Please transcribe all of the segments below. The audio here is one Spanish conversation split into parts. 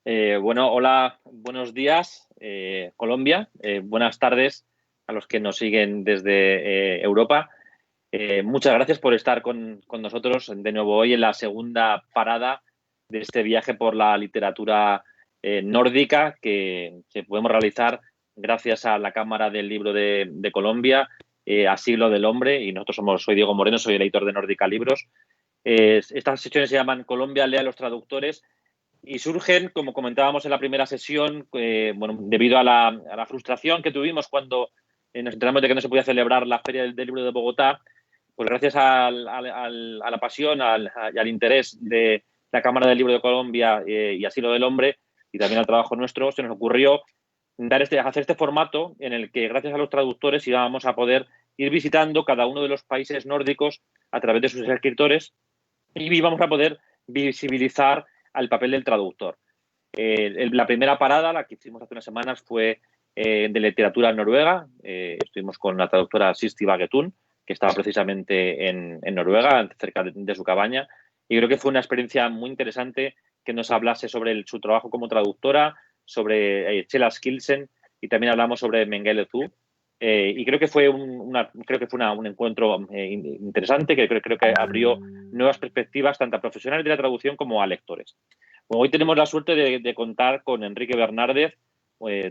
Bueno, hola, buenos días, Colombia. Buenas tardes a los que nos siguen desde Europa. Muchas gracias por estar con nosotros de nuevo hoy en la segunda parada de este viaje por la literatura nórdica que podemos realizar gracias a la Cámara del Libro de Colombia, a Siglo del Hombre, y soy Diego Moreno, soy el editor de Nórdica Libros. Estas sesiones se llaman Colombia lee a los traductores y surgen, como comentábamos en la primera sesión, bueno, debido a la frustración que tuvimos cuando nos enteramos de que no se podía celebrar la Feria del Libro de Bogotá. Pues gracias a la pasión y al interés de la Cámara del Libro de Colombia y Asilo del Hombre, y también al trabajo nuestro, se nos ocurrió hacer este formato en el que, gracias a los traductores, íbamos a poder ir visitando cada uno de los países nórdicos a través de sus escritores y íbamos a poder visibilizar al papel del traductor. La primera parada, la que hicimos hace unas semanas, fue de literatura noruega. Estuvimos con la traductora Sisti Bagetun, que estaba precisamente en Noruega, cerca de su cabaña, y creo que fue una experiencia muy interesante que nos hablase sobre su trabajo como traductora, sobre Chela Skilsen, y también hablamos sobre Mengele Zu. Y creo que fue un encuentro interesante, que creo que abrió nuevas perspectivas tanto a profesionales de la traducción como a lectores. Bueno, hoy tenemos la suerte de contar con Enrique Bernárdez,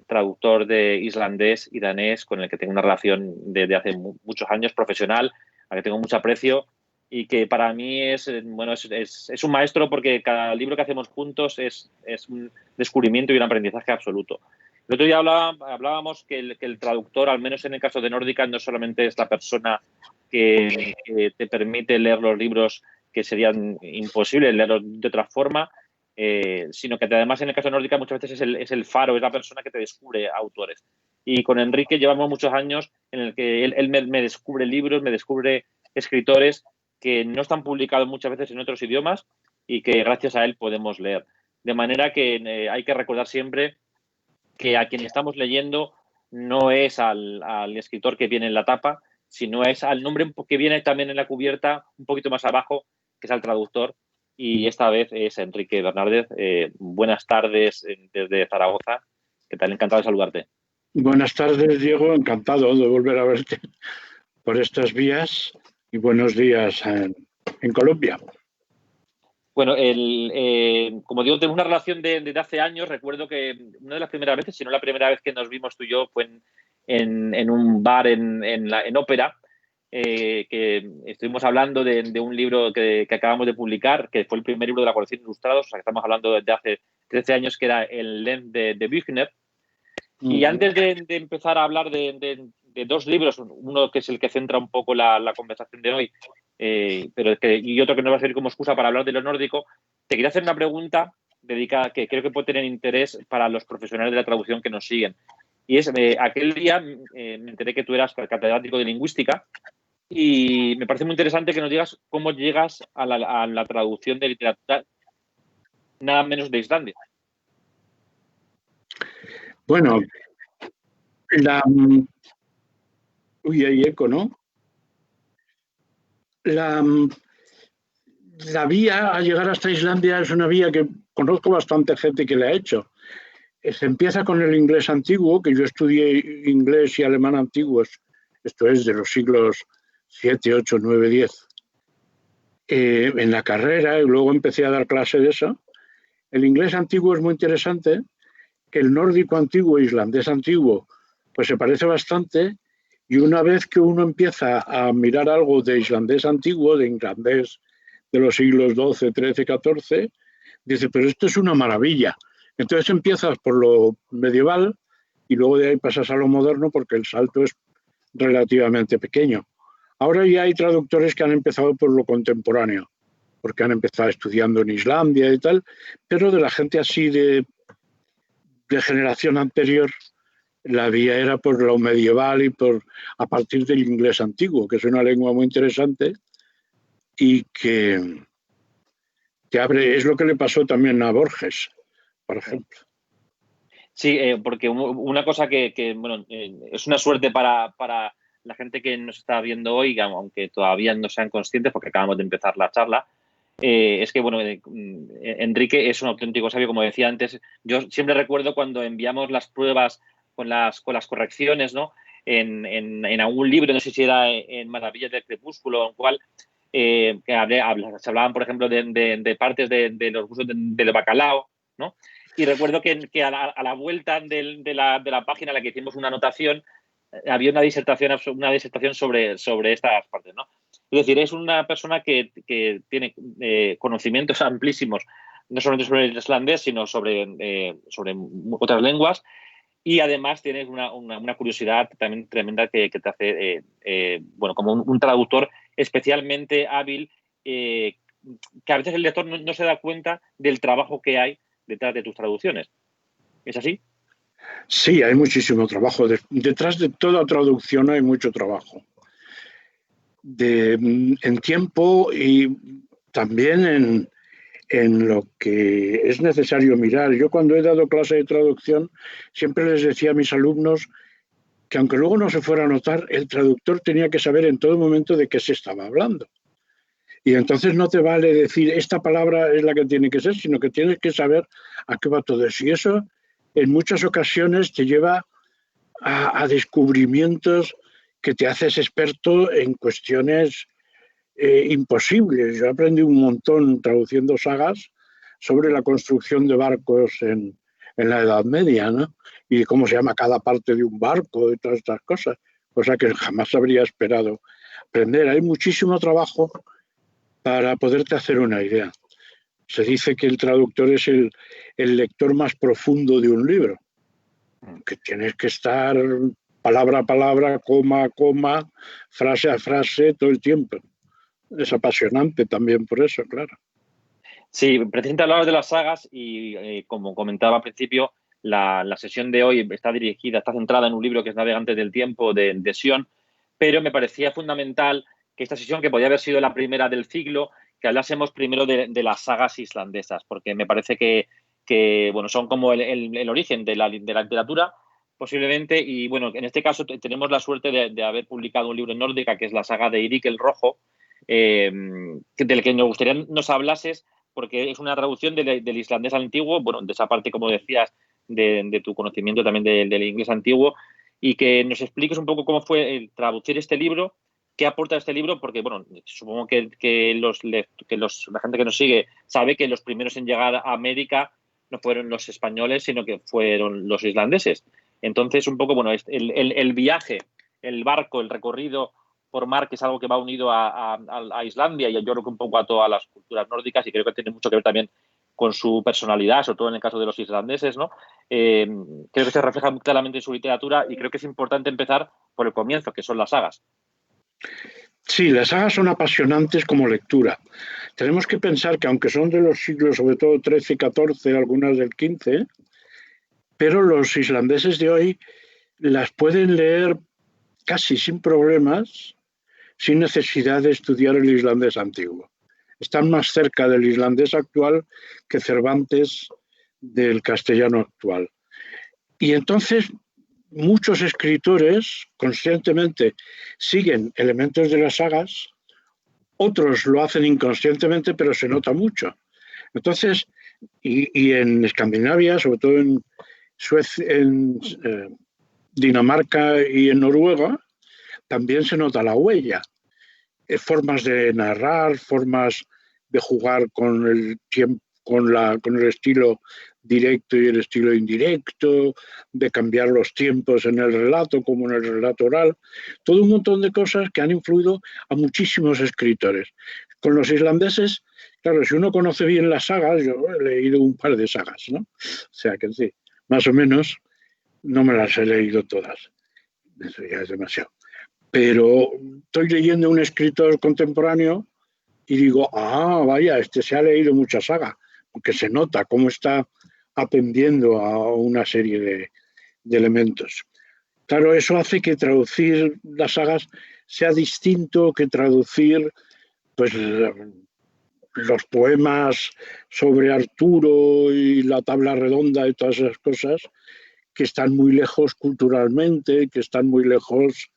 traductor de islandés y danés, con el que tengo una relación desde hace muchos años profesional, a que tengo mucho aprecio y que para mí es un maestro, porque cada libro que hacemos juntos es un descubrimiento y un aprendizaje absoluto. El otro día hablábamos que el traductor, al menos en el caso de Nórdica, no solamente es la persona que te permite leer los libros que serían imposibles leerlos de otra forma, sino que además en el caso de Nórdica muchas veces es el faro, es la persona que te descubre autores. Y con Enrique llevamos muchos años en el que él me descubre libros, me descubre escritores que no están publicados muchas veces en otros idiomas y que gracias a él podemos leer. De manera que hay que recordar siempre que a quien estamos leyendo no es al escritor que viene en la tapa, sino es al nombre que viene también en la cubierta, un poquito más abajo, que es al traductor. Y esta vez es Enrique Bernárdez. Buenas tardes desde Zaragoza. ¿Qué tal? Encantado de saludarte. Buenas tardes, Diego. Encantado de volver a verte por estas vías y buenos días en Colombia. Bueno, como digo, tenemos una relación desde hace años. Recuerdo que una de las primeras veces, si no la primera vez que nos vimos tú y yo, fue en un bar en Ópera, que estuvimos hablando de un libro que acabamos de publicar, que fue el primer libro de la colección Ilustrados, o sea, que estamos hablando desde hace 13 años, que era El Lent de Büchner. Y antes de empezar a hablar de dos libros, uno que es el que centra un poco la conversación de hoy, y otro que nos va a servir como excusa para hablar de lo nórdico, te quería hacer una pregunta dedicada que creo que puede tener interés para los profesionales de la traducción que nos siguen. Y es, aquel día me enteré que tú eras catedrático de lingüística y me parece muy interesante que nos digas cómo llegas a la traducción de literatura nada menos de Islandia. Bueno, uy, hay eco, ¿no? La vía a llegar hasta Islandia es una vía que conozco bastante gente que la ha hecho. Se empieza con el inglés antiguo, que yo estudié inglés y alemán antiguos, esto es de los siglos 7, 8, 9, 10, en la carrera, y luego empecé a dar clase de eso. El inglés antiguo es muy interesante, el nórdico antiguo, islandés antiguo, pues se parece bastante, y una vez que uno empieza a mirar algo de islandés antiguo, de islandés de los siglos XII, XIII, XIV, dice, pero esto es una maravilla. Entonces empiezas por lo medieval y luego de ahí pasas a lo moderno, porque el salto es relativamente pequeño. Ahora ya hay traductores que han empezado por lo contemporáneo, porque han empezado estudiando en Islandia y tal, pero de la gente así de generación anterior, la vía era por lo medieval y a partir del inglés antiguo, que es una lengua muy interesante y que abre, es lo que le pasó también a Borges, por ejemplo. Sí, porque una cosa bueno, es una suerte para la gente que nos está viendo hoy, aunque todavía no sean conscientes porque acabamos de empezar la charla, es que, bueno, Enrique es un auténtico sabio, como decía antes. Yo siempre recuerdo cuando enviamos las pruebas con las correcciones, ¿no? En algún libro, no sé si era en Maravillas del Crepúsculo o en cual, se hablaban, por ejemplo, de partes de los gustos del bacalao, ¿no? Y recuerdo que a la vuelta de la página en la que hicimos una anotación, había una disertación sobre estas partes, ¿no? Es decir, es una persona que tiene conocimientos amplísimos, no solamente sobre el islandés, sino sobre otras lenguas, y además tienes una curiosidad también tremenda que te hace, bueno, como un traductor especialmente hábil, que a veces el lector no se da cuenta del trabajo que hay detrás de tus traducciones. ¿Es así? Sí, hay muchísimo trabajo. Detrás de toda traducción hay mucho trabajo. En tiempo y también en lo que es necesario mirar. Yo cuando he dado clase de traducción siempre les decía a mis alumnos que aunque luego no se fuera a notar, el traductor tenía que saber en todo momento de qué se estaba hablando. Y entonces no te vale decir esta palabra es la que tiene que ser, sino que tienes que saber a qué va todo eso. Y eso en muchas ocasiones te lleva a descubrimientos que te haces experto en cuestiones imposibles. Yo aprendí un montón traduciendo sagas sobre la construcción de barcos en la Edad Media, ¿no? Y cómo se llama cada parte de un barco y todas estas cosas, cosa que jamás habría esperado aprender. Hay muchísimo trabajo para poderte hacer una idea. Se dice que el traductor es el lector más profundo de un libro, que tienes que estar palabra a palabra, coma a coma, frase a frase todo el tiempo. Es apasionante también por eso, claro. Sí, precisamente hablabas de las sagas y, como comentaba al principio, la sesión de hoy está centrada en un libro que es Navegantes del Tiempo de Sion, pero me parecía fundamental que esta sesión, que podía haber sido la primera del siglo, que hablásemos primero de las sagas islandesas, porque me parece que bueno, son como el origen de la literatura, posiblemente, y bueno, en este caso tenemos la suerte de haber publicado un libro en nórdica, que es la saga de Eirik el Rojo, del que nos gustaría nos hablases, porque es una traducción del islandés antiguo, bueno, de esa parte, como decías, de tu conocimiento también del inglés antiguo, y que nos expliques un poco cómo fue el traducir este libro, qué aporta este libro, porque, bueno, supongo que la gente que nos sigue sabe que los primeros en llegar a América no fueron los españoles, sino que fueron los islandeses. Entonces, un poco, bueno, el viaje, el barco, el recorrido por mar, que es algo que va unido a Islandia y yo creo que un poco a todas las culturas nórdicas, y creo que tiene mucho que ver también con su personalidad, sobre todo en el caso de los islandeses, ¿no? Creo que se refleja muy claramente en su literatura, y creo que es importante empezar por el comienzo, que son las sagas. Sí, las sagas son apasionantes como lectura. Tenemos que pensar que aunque son de los siglos, sobre todo 13 y 14, algunas del 15, pero los islandeses de hoy las pueden leer casi sin problemas, sin necesidad de estudiar el islandés antiguo. Están más cerca del islandés actual que Cervantes del castellano actual. Y entonces muchos escritores conscientemente siguen elementos de las sagas, otros lo hacen inconscientemente, pero se nota mucho. Entonces, y en Escandinavia, sobre todo en Suecia, en Dinamarca y en Noruega, también se nota la huella. Formas de narrar, formas de jugar con el tiempo, con el estilo directo y el estilo indirecto, de cambiar los tiempos en el relato como en el relato oral, todo un montón de cosas que han influido a muchísimos escritores. Con los islandeses, claro, si uno conoce bien las sagas, yo he leído un par de sagas, ¿no? O sea que sí, más o menos no me las he leído todas, eso ya es demasiado. Pero estoy leyendo un escritor contemporáneo y digo, vaya, este se ha leído mucha saga, porque se nota cómo está atendiendo a una serie de elementos. Claro, eso hace que traducir las sagas sea distinto que traducir pues, los poemas sobre Arturo y la tabla redonda y todas esas cosas que están muy lejos culturalmente, que están muy lejos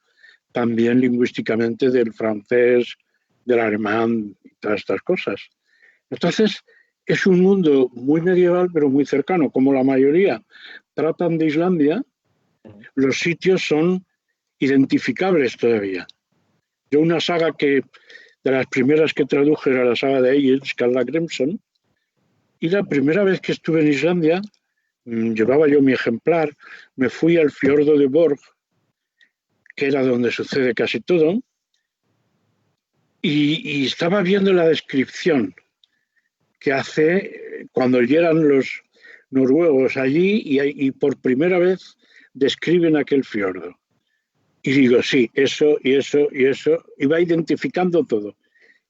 también lingüísticamente del francés, del alemán y todas estas cosas. Entonces, es un mundo muy medieval, pero muy cercano. Como la mayoría tratan de Islandia, los sitios son identificables todavía. Yo una saga que, de las primeras que traduje era la saga de Egil, Skallagrimson, y la primera vez que estuve en Islandia, llevaba yo mi ejemplar, me fui al fiordo de Borg, que era donde sucede casi todo, y estaba viendo la descripción que hace cuando llegan los noruegos allí y por primera vez describen aquel fiordo. Y digo, sí, eso y eso y eso, y va identificando todo.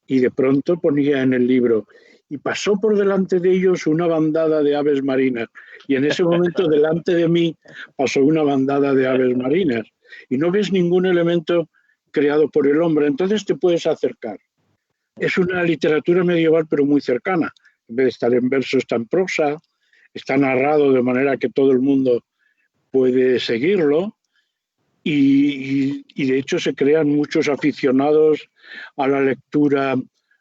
Y de pronto ponía en el libro, y pasó por delante de ellos una bandada de aves marinas. Y en ese momento delante de mí pasó una bandada de aves marinas. Y no ves ningún elemento creado por el hombre, entonces te puedes acercar. Es una literatura medieval pero muy cercana. En vez de estar en verso, está en prosa, está narrado de manera que todo el mundo puede seguirlo. Y de hecho se crean muchos aficionados a la lectura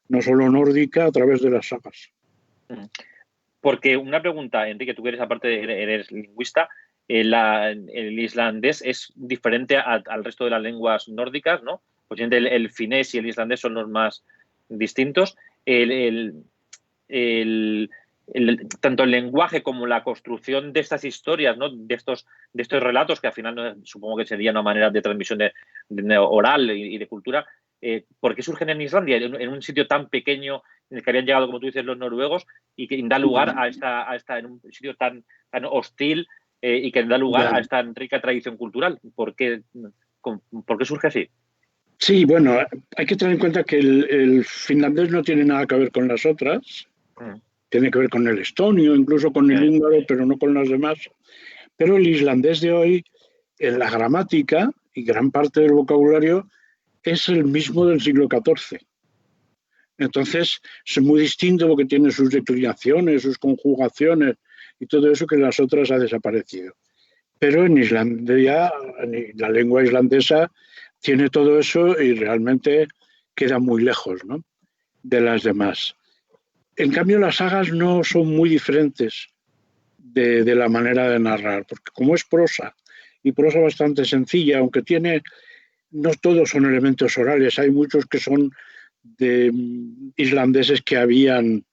no solo nórdica a través de las sagas. Porque una pregunta, Enrique, tú que eres aparte eres lingüista, el islandés es diferente al resto de las lenguas nórdicas, ¿no? Pues el finés y el islandés son los más distintos. Tanto el lenguaje como la construcción de estas historias, ¿no? de estos relatos, que al final supongo que sería una manera de transmisión de oral y de cultura, ¿por qué surgen en Islandia, en un sitio tan pequeño en el que habían llegado, como tú dices, los noruegos, y que da lugar a esta en un sitio tan hostil y que da lugar a esta rica tradición cultural? ¿Por qué surge así? Sí, bueno, hay que tener en cuenta que el finlandés no tiene nada que ver con las otras. Tiene que ver con el estonio, incluso con el húngaro, pero no con las demás. Pero el islandés de hoy, en la gramática y gran parte del vocabulario, es el mismo del siglo XIV. Entonces, es muy distinto porque tiene sus declinaciones, sus conjugaciones y todo eso que en las otras ha desaparecido. Pero en Islandia, la lengua islandesa tiene todo eso y realmente queda muy lejos, ¿no?, de las demás. En cambio, las sagas no son muy diferentes de la manera de narrar, porque como es prosa, y prosa bastante sencilla, aunque no todos son elementos orales, hay muchos que son de islandeses que habían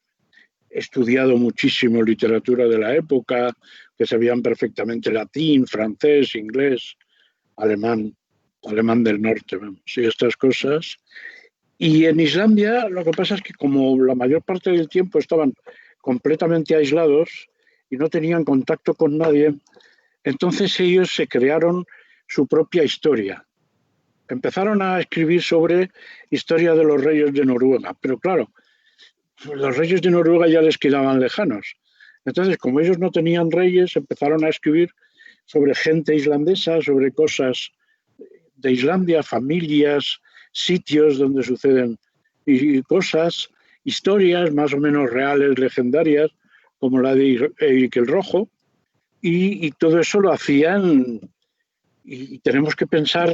estudiado muchísimo literatura de la época, que sabían perfectamente latín, francés, inglés, alemán del norte, sí, estas cosas. Y en Islandia lo que pasa es que como la mayor parte del tiempo estaban completamente aislados y no tenían contacto con nadie, entonces ellos se crearon su propia historia. Empezaron a escribir sobre historia de los reyes de Noruega, pero claro, los reyes de Noruega ya les quedaban lejanos. Entonces, como ellos no tenían reyes, empezaron a escribir sobre gente islandesa, sobre cosas de Islandia, familias, sitios donde suceden cosas, historias más o menos reales, legendarias, como la de Eirik el Rojo, y todo eso lo hacían, y tenemos que pensar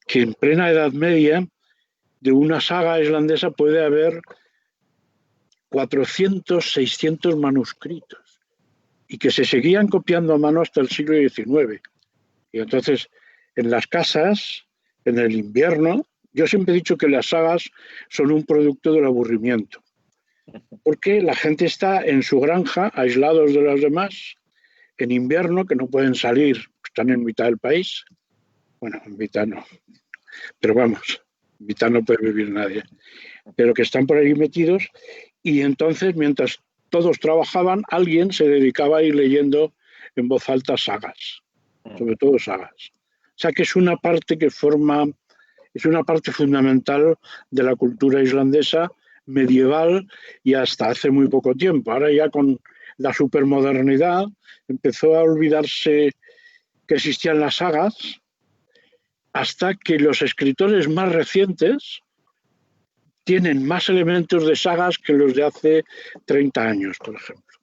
que en plena Edad Media de una saga islandesa puede haber 400, 600 manuscritos y que se seguían copiando a mano hasta el siglo XIX. Y entonces, en las casas, en el invierno, yo siempre he dicho que las sagas son un producto del aburrimiento, porque la gente está en su granja, aislados de los demás, en invierno, que no pueden salir, están en mitad del país. Bueno, en mitad no, pero vamos, en mitad no puede vivir nadie, pero que están por ahí metidos, y entonces, mientras todos trabajaban, alguien se dedicaba a ir leyendo en voz alta sagas, sobre todo sagas. O sea que es una parte es una parte fundamental de la cultura islandesa medieval y hasta hace muy poco tiempo. Ahora ya con la supermodernidad empezó a olvidarse que existían las sagas hasta que los escritores más recientes tienen más elementos de sagas que los de hace 30 años, por ejemplo.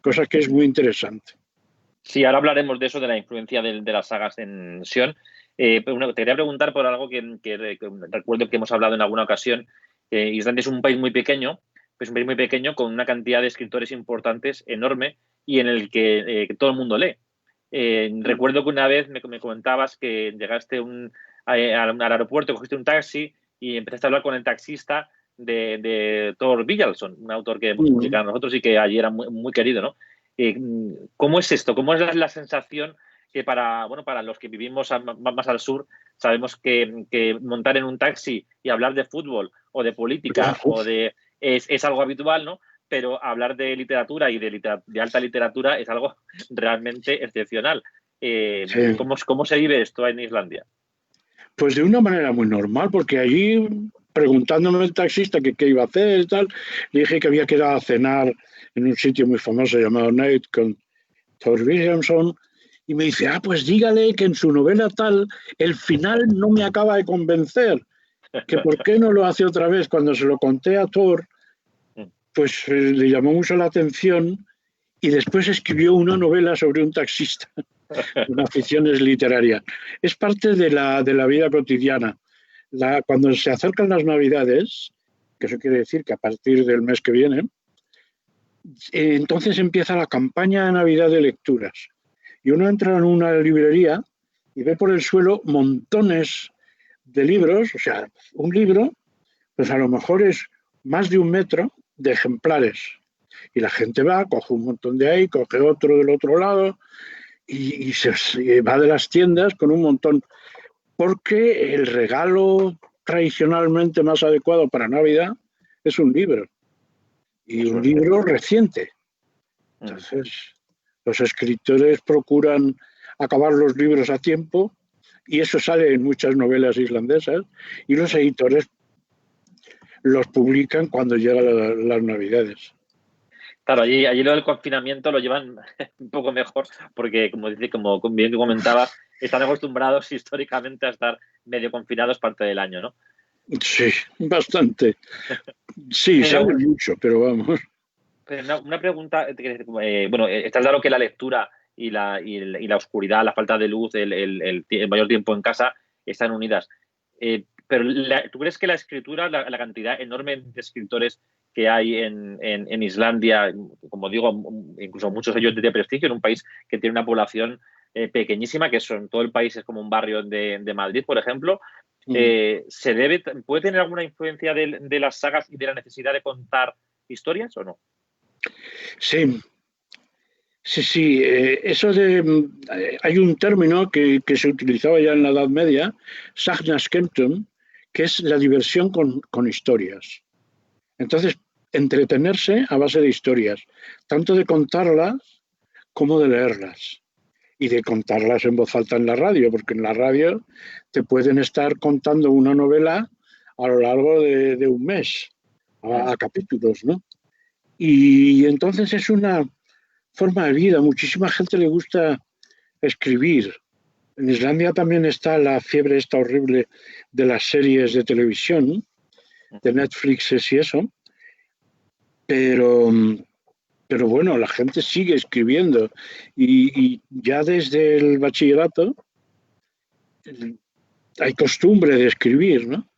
Cosa que es muy interesante. Sí, ahora hablaremos de eso, de la influencia de las sagas en Sion. Pero te quería preguntar por algo que recuerdo que hemos hablado en alguna ocasión. Islandia es un país muy pequeño, es un país muy pequeño con una cantidad de escritores importantes enorme y en el que todo el mundo lee. Recuerdo que una vez me comentabas que llegaste al aeropuerto, cogiste un taxi y empezaste a hablar con el taxista de Thor Villalson, un autor que hemos publicado nosotros y que allí era muy, muy querido, ¿no? ¿Cómo es esto? ¿Cómo es la sensación que para los que vivimos más al sur sabemos que montar en un taxi y hablar de fútbol o de política es algo habitual, ¿no? Pero hablar de literatura y de alta literatura es algo realmente excepcional. Sí. ¿Cómo se vive esto en Islandia? Pues de una manera muy normal, porque allí, preguntándome el taxista que qué iba a hacer y tal, le dije que había que ir a cenar en un sitio muy famoso llamado Night con Thor Williamson, y me dice, pues dígale que en su novela tal, el final no me acaba de convencer, que por qué no lo hace otra vez. Cuando se lo conté a Thor, pues le llamó mucho la atención y después escribió una novela sobre un taxista. Una afición es literaria. Es parte de la vida cotidiana. Cuando se acercan las Navidades, que eso quiere decir que a partir del mes que viene, entonces empieza la campaña de Navidad de lecturas. Y uno entra en una librería y ve por el suelo montones de libros, o sea, un libro, pues a lo mejor es más de 1 metro de ejemplares. Y la gente va, coge un montón de ahí, coge otro del otro lado y se va de las tiendas con un montón. Porque el regalo tradicionalmente más adecuado para Navidad es un libro. Y un libro reciente. Entonces, los escritores procuran acabar los libros a tiempo y eso sale en muchas novelas islandesas y los editores los publican cuando llegan las Navidades. Claro, allí lo del confinamiento lo llevan un poco mejor porque, como bien que comentabas, están acostumbrados históricamente a estar medio confinados parte del año, ¿no? Sí, bastante. Sí, sale mucho, pero vamos. Pero una pregunta, está claro que la lectura y la oscuridad, la falta de luz, el mayor tiempo en casa están unidas. Pero ¿tú crees que la escritura, la cantidad enorme de escritores que hay en Islandia, como digo, incluso muchos de ellos de prestigio, en un país que tiene una población pequeñísima, que en todo el país es como un barrio de Madrid, por ejemplo, ¿puede tener alguna influencia de las sagas y de la necesidad de contar historias o no? Sí, sí. Eso hay un término que se utilizaba ya en la Edad Media, sagnaskemtun, que es la diversión con historias. Entonces, entretenerse a base de historias, tanto de contarlas como de leerlas. Y de contarlas en voz alta en la radio, porque en la radio te pueden estar contando una novela a lo largo de un mes, a capítulos, ¿no? Y entonces es una forma de vida. Muchísima gente le gusta escribir. En Islandia también está la fiebre esta horrible de las series de televisión, de Netflix y eso, pero bueno, la gente sigue escribiendo y ya desde el bachillerato hay costumbre de escribir, ¿no?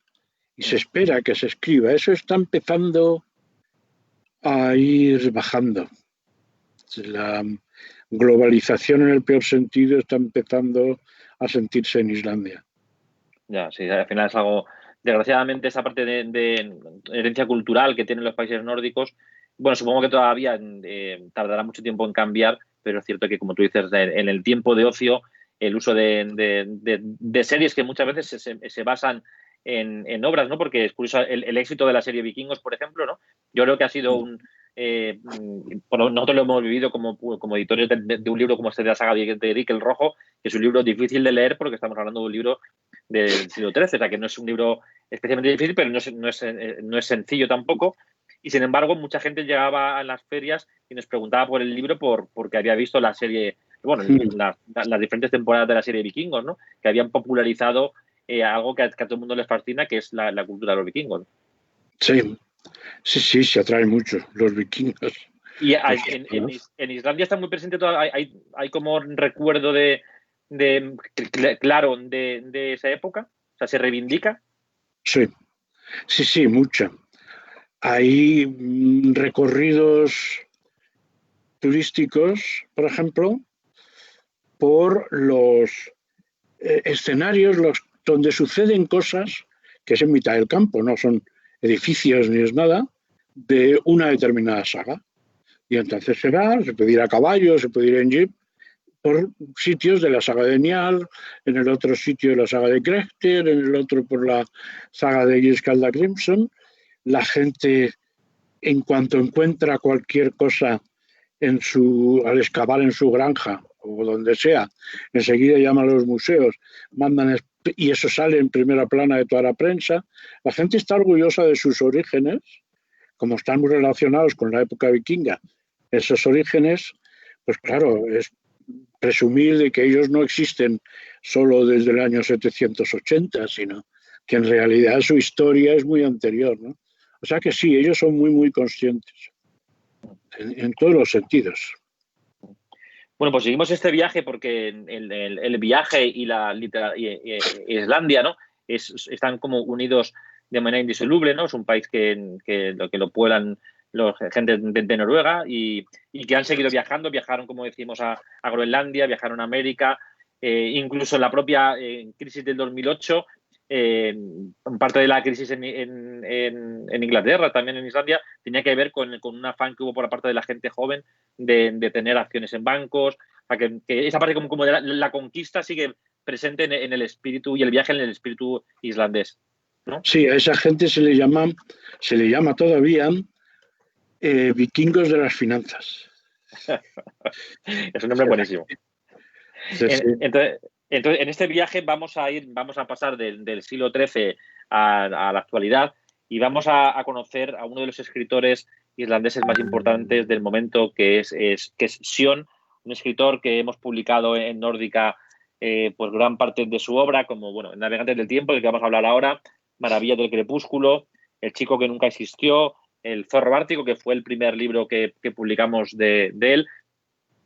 Y se espera que se escriba. Eso está empezando a ir bajando. La globalización en el peor sentido está empezando a sentirse en Islandia. Ya, sí, al final es algo, desgraciadamente, esa parte de herencia cultural que tienen los países nórdicos, bueno, supongo que todavía tardará mucho tiempo en cambiar, pero es cierto que, como tú dices, en el tiempo de ocio, el uso de series que muchas veces se basan en obras, ¿no? Porque es curioso el éxito de la serie Vikingos, por ejemplo, ¿no? Yo creo que ha sido nosotros lo hemos vivido como editores de un libro como este de la saga de Rick el Rojo, que es un libro difícil de leer porque estamos hablando de un libro del siglo XIII, o sea que no es un libro especialmente difícil, pero no es sencillo tampoco. Y sin embargo, mucha gente llegaba a las ferias y nos preguntaba por el libro porque había visto la serie, bueno, las diferentes temporadas de la serie Vikingos, ¿no? Que habían popularizado algo que a todo el mundo les fascina, que es la cultura de los vikingos, ¿no? Sí, se atrae mucho los vikingos. Y en Islandia está muy presente, hay como recuerdo claro de esa época, o sea, se reivindica. Sí, mucha. hay recorridos turísticos, por ejemplo, por los escenarios donde suceden cosas, que es en mitad del campo, no son edificios ni es nada, de una determinada saga. Y entonces se puede ir a caballo, se puede ir en jeep, por sitios de la saga de Niall, en el otro sitio de la saga de Crechter, en el otro por la saga de Giscalda Crimson. La gente, en cuanto encuentra cualquier cosa al excavar en su granja o donde sea, enseguida llama a los museos, mandan, y eso sale en primera plana de toda la prensa. La gente está orgullosa de sus orígenes, como están muy relacionados con la época vikinga. Esos orígenes, pues claro, es presumir de que ellos no existen solo desde el año 780, sino que en realidad su historia es muy anterior, ¿no? O sea que sí, ellos son muy, muy conscientes en todos los sentidos. Bueno, pues seguimos este viaje porque el viaje y Islandia, ¿no? Están como unidos de manera indisoluble, ¿no? Es un país que lo pueblan gente de Noruega y que han seguido viajando. Viajaron, como decimos, a Groenlandia, viajaron a América, incluso en la propia crisis del 2008, parte de la crisis en Inglaterra, también en Islandia, tenía que ver con un afán que hubo por la parte de la gente joven de tener acciones en bancos. O sea, que esa parte como de la conquista sigue presente en el espíritu y el viaje en el espíritu islandés, ¿no? Sí, a esa gente se le llama todavía vikingos de las finanzas. Es un nombre buenísimo. Sí, sí. Entonces, en este viaje vamos a pasar del siglo XIII a la actualidad y vamos a conocer a uno de los escritores islandeses más importantes del momento, que es Sion, un escritor que hemos publicado en Nórdica pues gran parte de su obra, como bueno, Navegantes del Tiempo, del que vamos a hablar ahora, Maravillas del Crepúsculo, El chico que nunca existió, El zorro ártico, que fue el primer libro que publicamos de él,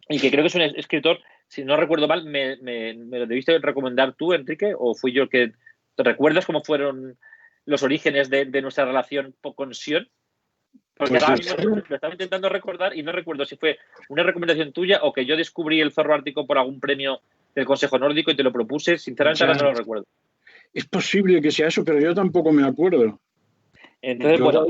y que creo que es un escritor, si no recuerdo mal, me lo debiste recomendar tú, Enrique, o fui yo el que... ¿Te recuerdas cómo fueron los orígenes de nuestra relación con Sion? Porque Pues ahora mismo lo estaba intentando recordar y no recuerdo si fue una recomendación tuya o que yo descubrí el zorro ártico por algún premio del Consejo Nórdico y te lo propuse. Sinceramente, ahora no lo recuerdo. Es posible que sea eso, pero yo tampoco me acuerdo. Entonces, Yo, bueno,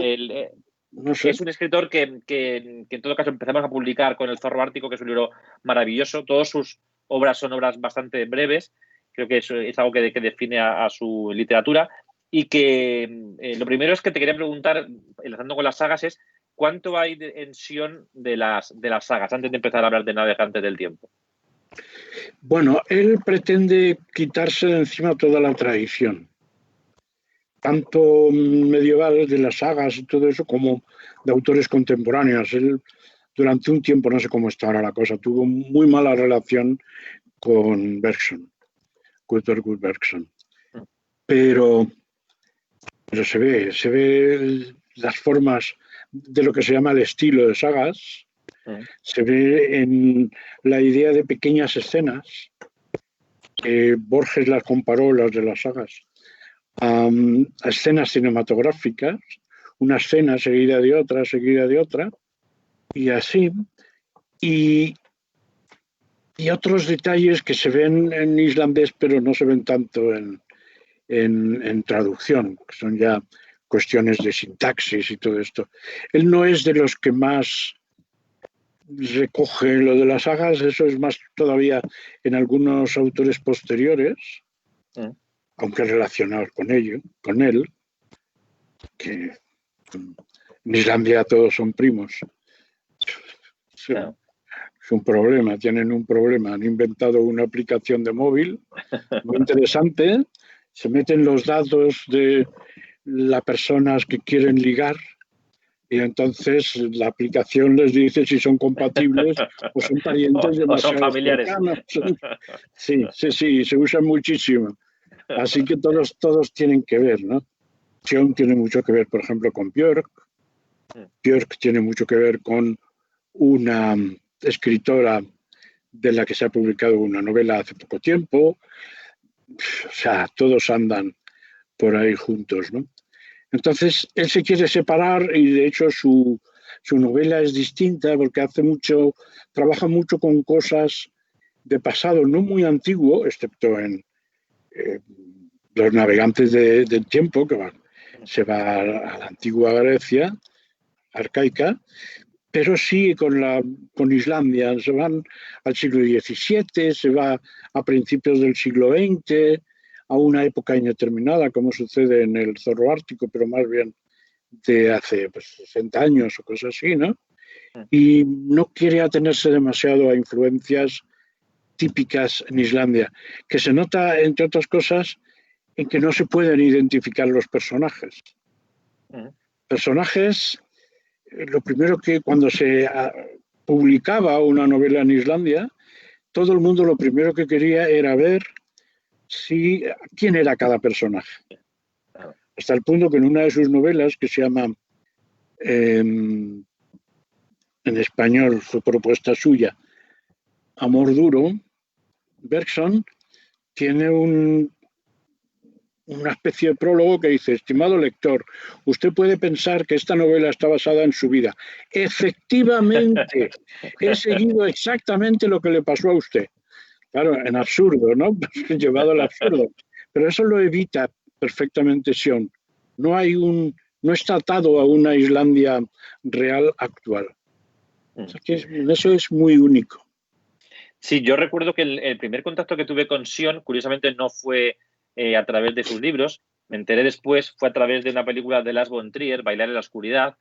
no sé. es un escritor que en todo caso empezamos a publicar con El zorro ártico, que es un libro maravilloso. Todas sus obras son obras bastante breves. Creo que eso es algo que define a su literatura. Y que lo primero es que te quería preguntar, enlazando con las sagas, es ¿cuánto hay en Sion de las sagas, antes de empezar a hablar de Navegantes del Tiempo? Bueno, él pretende quitarse de encima toda la tradición, tanto medieval de las sagas y todo eso, como de autores contemporáneos. Él, durante un tiempo, no sé cómo está ahora la cosa, tuvo muy mala relación con Bergson, Gunther Bergson. Pero se ve las formas de lo que se llama el estilo de sagas, se ve en la idea de pequeñas escenas, que Borges las comparó, las de las sagas, a escenas cinematográficas, una escena seguida de otra, y así. Y otros detalles que se ven en islandés, pero no se ven tanto en traducción, que son ya cuestiones de sintaxis y todo esto. Él no es de los que más recoge lo de las sagas, eso es más todavía en algunos autores posteriores, aunque relacionados con él, que en Islandia todos son primos. Claro. Es un problema, tienen un problema. Han inventado una aplicación de móvil muy interesante, se meten los datos de las personas que quieren ligar y entonces la aplicación les dice si son compatibles o son parientes demasiado cercanos. Sí, se usa muchísimo. Así que todos tienen que ver, ¿no? Sion tiene mucho que ver, por ejemplo, con Björk. Björk tiene mucho que ver con una escritora de la que se ha publicado una novela hace poco tiempo. O sea, todos andan por ahí juntos, ¿no? Entonces, él se quiere separar y de hecho su novela es distinta porque trabaja mucho con cosas de pasado no muy antiguo, excepto en eh, los navegantes del tiempo, se va a la antigua Grecia arcaica, pero sí con Islandia. Se van al siglo XVII, se va a principios del siglo XX, a una época indeterminada, como sucede en el zorro ártico, pero más bien de hace 60 años o cosas así, ¿no? Y no quiere atenerse demasiado a influencias típicas en Islandia, que se nota, entre otras cosas, en que no se pueden identificar los personajes. Personajes, lo primero que cuando se publicaba una novela en Islandia, todo el mundo lo primero que quería era ver quién era cada personaje. Hasta el punto que en una de sus novelas, que se llama, en español fue propuesta suya, Amor Duro, Bergson tiene una especie de prólogo que dice: estimado lector, usted puede pensar que esta novela está basada en su vida. Efectivamente, he seguido exactamente lo que le pasó a usted. Claro, en absurdo, ¿no? Llevado al absurdo. Pero eso lo evita perfectamente Sion. No está atado a una Islandia real actual. O sea que eso es muy único. Sí, yo recuerdo que el primer contacto que tuve con Sion, curiosamente, no fue a través de sus libros. Me enteré después, fue a través de una película de Lars von Trier, Bailar en la oscuridad,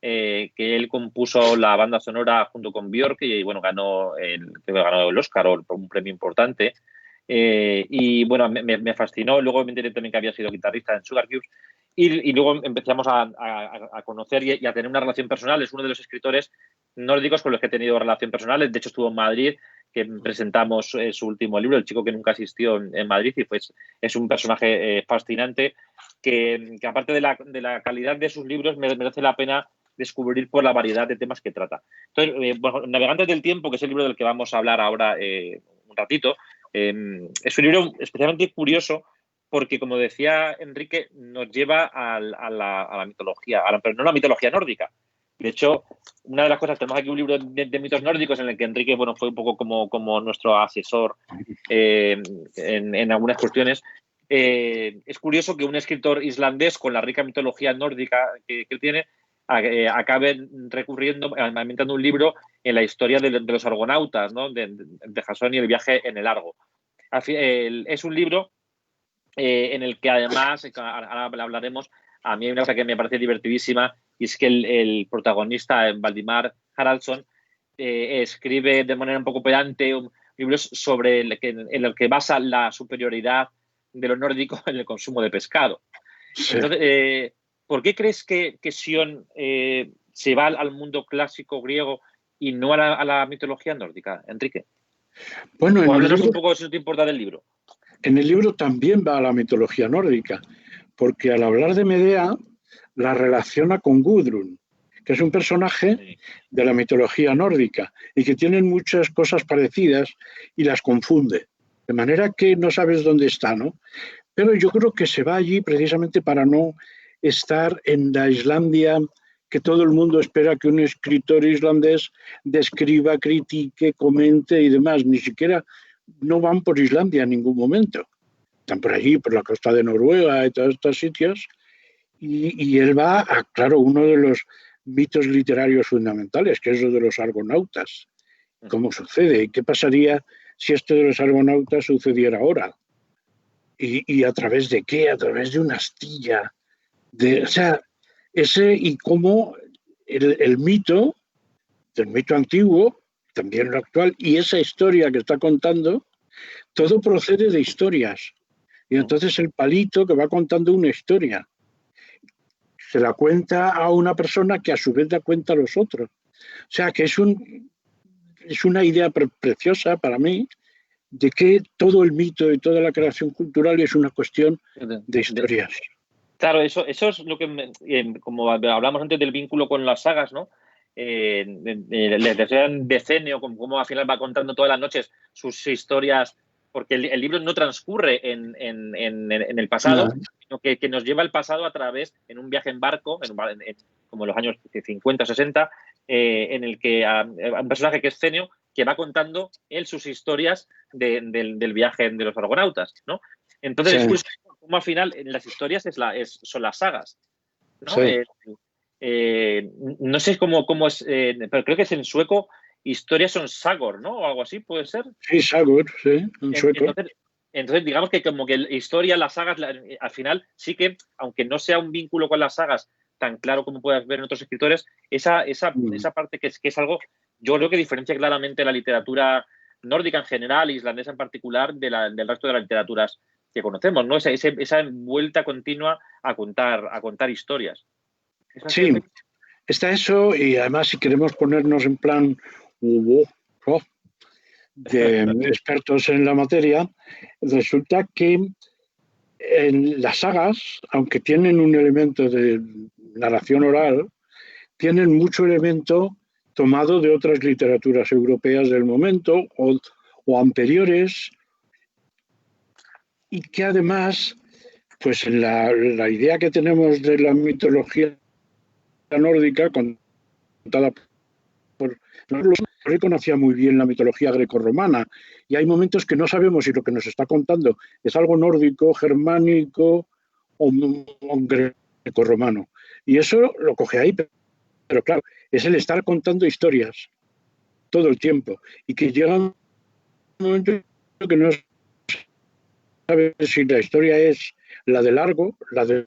que él compuso la banda sonora junto con Björk y bueno, ganó el Oscar o un premio importante. Y bueno, me fascinó. Luego me enteré también que había sido guitarrista en Sugar Cubes. Y luego empezamos a conocer y a tener una relación personal. Es uno de los escritores nórdicos con los que he tenido relación personal. De hecho, estuvo en Madrid, que presentamos su último libro, El chico que nunca asistió en Madrid, y pues es un personaje fascinante que aparte de la calidad de sus libros merece la pena descubrir por la variedad de temas que trata. Entonces, bueno, Navegantes del tiempo, que es el libro del que vamos a hablar ahora un ratito, es un libro especialmente curioso porque, como decía Enrique, nos lleva a la mitología, pero no a la mitología nórdica. De hecho, una de las cosas, tenemos aquí un libro de mitos nórdicos en el que Enrique, bueno, fue un poco como nuestro asesor en algunas cuestiones. Es curioso que un escritor islandés con la rica mitología nórdica que tiene acabe recurriendo, ambientando un libro en la historia de los argonautas, ¿no? de Jasón y el viaje en el Argo. Es un libro en el que además, ahora hablaremos, a mí hay una cosa que me parece divertidísima y es que el protagonista, Valdimar Haraldsson, escribe de manera un poco pedante libros sobre en el que basa la superioridad de lo nórdico en el consumo de pescado. Sí. Entonces, ¿por qué crees que Sion se va al mundo clásico griego y no a la mitología nórdica, Enrique? Bueno, háblanos un poco, si no te importa, del libro. En el libro también va a la mitología nórdica, porque al hablar de Medea la relaciona con Gudrun, que es un personaje de la mitología nórdica y que tienen muchas cosas parecidas y las confunde, de manera que no sabes dónde está, ¿no? Pero yo creo que se va allí precisamente para no estar en la Islandia que todo el mundo espera que un escritor islandés describa, critique, comente y demás. Ni siquiera no van por Islandia en ningún momento. Están por allí, por la costa de Noruega y todos estos sitios. Y él va a, claro, uno de los mitos literarios fundamentales, que es lo de los argonautas. ¿Cómo sucede? ¿Qué pasaría si esto de los argonautas sucediera ahora? ¿Y a través de qué? A través de una astilla. O sea, y cómo el mito, del mito antiguo, también lo actual, y esa historia que está contando, todo procede de historias. Y entonces el palito que va contando una historia, se la cuenta a una persona que a su vez la cuenta a los otros. O sea, que es una idea preciosa para mí, de que todo el mito y toda la creación cultural es una cuestión de historias. Claro, eso es lo que, como hablamos antes del vínculo con las sagas, ¿no? Les decían decenio, como al final va contando todas las noches sus historias porque el libro no transcurre en el pasado, sino que nos lleva al pasado a través, en un viaje en barco, como en los años 50 o 60, en el que un personaje que es Ceneo, que va contando él sus historias del viaje de los argonautas, ¿no? Entonces, es curioso cómo al final en las historias son las sagas, ¿no? Sí. No sé cómo es, pero creo que es en sueco, historias son sagor, ¿no? O algo así, ¿puede ser? Sí, sagor, sí, en sueco. Entonces, digamos que como que la historia, las sagas, al final sí que, aunque no sea un vínculo con las sagas tan claro como puedas ver en otros escritores, esa parte que es algo, yo creo que diferencia claramente la literatura nórdica en general, islandesa en particular, del resto de las literaturas que conocemos, ¿no? Esa vuelta continua a contar historias. Sí, está eso, y además si queremos ponernos en plan de expertos en la materia, resulta que en las sagas, aunque tienen un elemento de narración oral, tienen mucho elemento tomado de otras literaturas europeas del momento o anteriores, y que además, pues la idea que tenemos de la mitología nórdica, contada por los conocía muy bien la mitología grecorromana, y hay momentos que no sabemos si lo que nos está contando es algo nórdico, germánico o grecorromano. Y eso lo coge ahí, pero claro, es el estar contando historias todo el tiempo, y que llega un momento que no sabe si la historia es la de largo, la de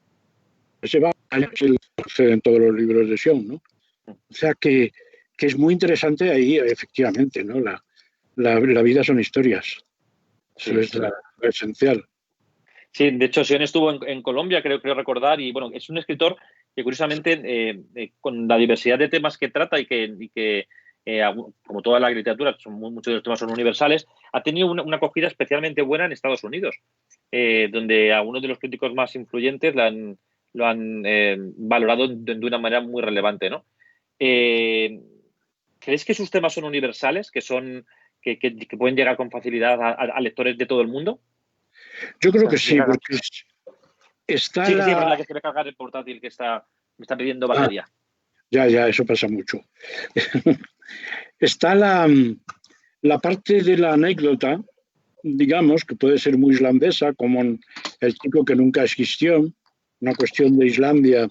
se va, en todos los libros de Sion, ¿no? O sea que es muy interesante ahí, efectivamente, ¿no? La vida son historias. Eso sí, es lo esencial. Sí, de hecho, Sion estuvo en Colombia, creo recordar, y bueno, es un escritor que curiosamente, con la diversidad de temas que trata y que como toda la literatura, muchos de los temas son universales, ha tenido una acogida especialmente buena en Estados Unidos, donde algunos de los críticos más influyentes lo han valorado de una manera muy relevante, ¿no? ¿Crees que sus temas son universales, que pueden llegar con facilidad a lectores de todo el mundo? Yo creo que sí, porque está sí, es verdad que se ve cargar el portátil que me está pidiendo batería. Ya, eso pasa mucho. Está la parte de la anécdota, digamos, que puede ser muy islandesa, como el chico que nunca existió, una cuestión de Islandia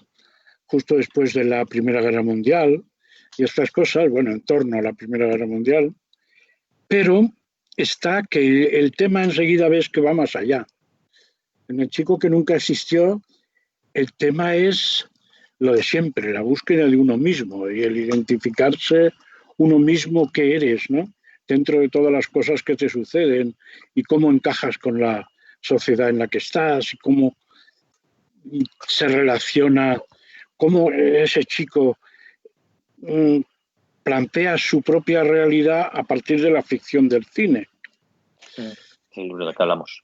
justo después de la Primera Guerra Mundial y estas cosas, bueno, en torno a la Primera Guerra Mundial, pero está que el tema enseguida ves que va más allá. En el chico que nunca existió, el tema es lo de siempre, la búsqueda de uno mismo y el identificarse uno mismo que eres, ¿no? Dentro de todas las cosas que te suceden y cómo encajas con la sociedad en la que estás y cómo se relaciona, cómo ese chico plantea su propia realidad a partir de la ficción del cine. El libro del que hablamos.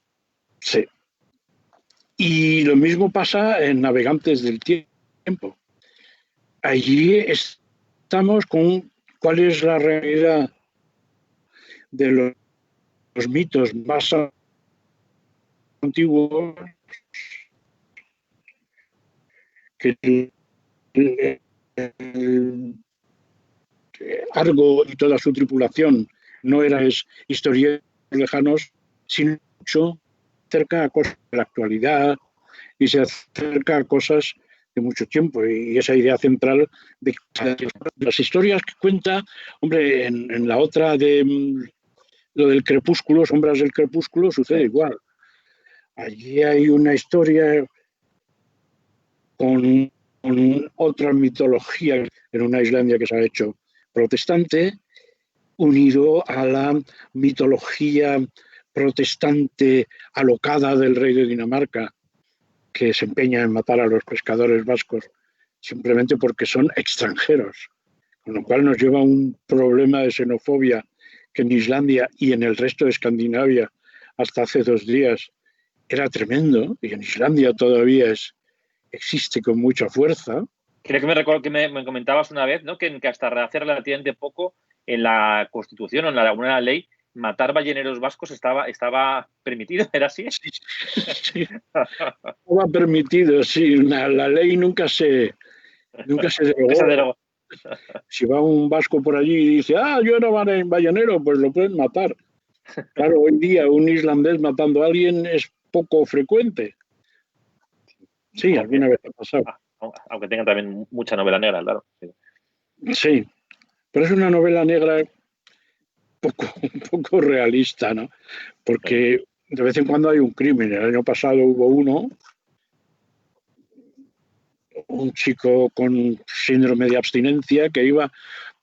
Sí. Y lo mismo pasa en Navegantes del Tiempo. Allí estamos con cuál es la realidad de los mitos más antiguos que Argo y toda su tripulación no eran historieros lejanos, sino mucho cerca a cosas de la actualidad y se acerca a cosas de mucho tiempo. Y esa idea central de las historias que cuenta, hombre, en la otra de lo del crepúsculo, Sombras del Crepúsculo, sucede igual. Allí hay una historia con otra mitología en una Islandia que se ha hecho protestante, unido a la mitología protestante alocada del rey de Dinamarca, que se empeña en matar a los pescadores vascos simplemente porque son extranjeros, con lo cual nos lleva a un problema de xenofobia que en Islandia y en el resto de Escandinavia hasta hace 2 días era tremendo, y en Islandia todavía existe con mucha fuerza. Creo que me recuerdo que me comentabas una vez, ¿no? Que hasta hace relativamente poco en la Constitución o en alguna ley matar balleneros vascos estaba permitido, ¿era así? Sí, sí. Estaba permitido, sí. La ley nunca se derogó. Si va un vasco por allí y dice, yo era ballenero, pues lo pueden matar. Claro, hoy día un islandés matando a alguien es poco frecuente. Sí, alguna vez ha pasado. Aunque tenga también mucha novela negra, claro. Sí, pero es una novela negra un poco realista, ¿no? Porque de vez en cuando hay un crimen. El año pasado hubo un chico con síndrome de abstinencia que iba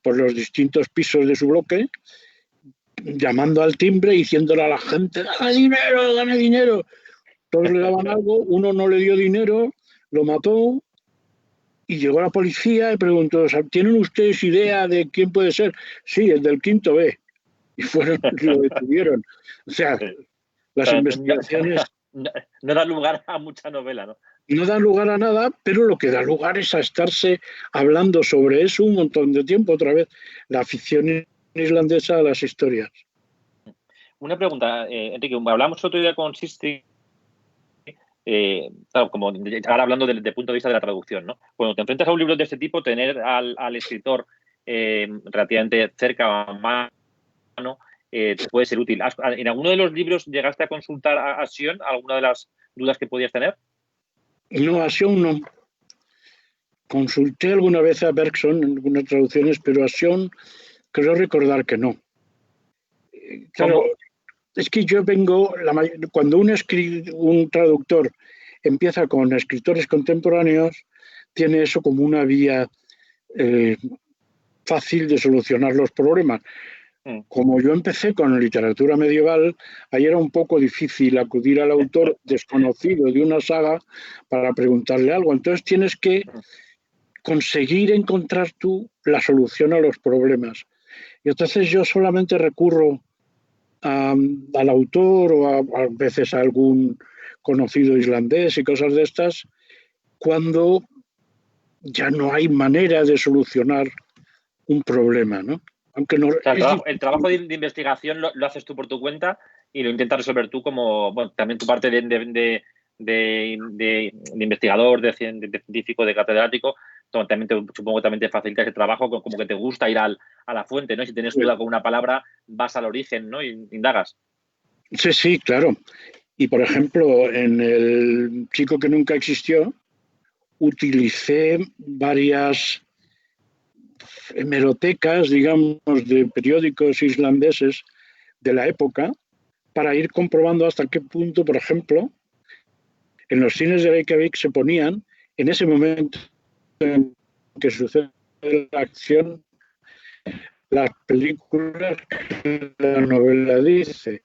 por los distintos pisos de su bloque llamando al timbre y diciéndole a la gente, ¡gana dinero, gana dinero! Todos le daban algo, uno no le dio dinero, lo mató y llegó la policía y preguntó, ¿tienen ustedes idea de quién puede ser? Sí, el del quinto B. Y fueron y lo detuvieron. O sea, las investigaciones... No da lugar a mucha novela, ¿no? No da lugar a nada, pero lo que da lugar es a estarse hablando sobre eso un montón de tiempo otra vez. La afición islandesa a las historias. Una pregunta, Enrique, hablamos otro día con Sisti, claro, como ahora hablando desde el punto de vista de la traducción, ¿no? Cuando te enfrentas a un libro de este tipo, tener al escritor relativamente cerca a mano puede ser útil. ¿En alguno de los libros llegaste a consultar a Sion alguna de las dudas que podías tener? No, a Sion no. Consulté alguna vez a Bergson en algunas traducciones, pero a Sion creo recordar que no. Claro, ¿Cómo? es que yo vengo, cuando un traductor empieza con escritores contemporáneos, tiene eso como una vía fácil de solucionar los problemas. Como yo empecé con literatura medieval, ahí era un poco difícil acudir al autor desconocido de una saga para preguntarle algo. Entonces tienes que conseguir encontrar tú la solución a los problemas. Y entonces yo solamente recurro al autor o a veces a algún conocido islandés y cosas de estas, cuando ya no hay manera de solucionar un problema, ¿no? Aunque no, o sea, el trabajo de investigación lo haces tú por tu cuenta y lo intentas resolver tú como, bueno, también tu parte de investigador, de científico, de catedrático, también supongo que también te facilita ese trabajo, como que te gusta ir a la fuente, ¿no? Y si tienes duda con una palabra, vas al origen, ¿no? Y indagas. Sí, sí, claro. Y, por ejemplo, en El chico que nunca existió, utilicé varias hemerotecas, digamos, de periódicos islandeses de la época para ir comprobando hasta qué punto, por ejemplo, en los cines de Reykjavik se ponían, en ese momento en que sucede la acción, las películas que la novela dice.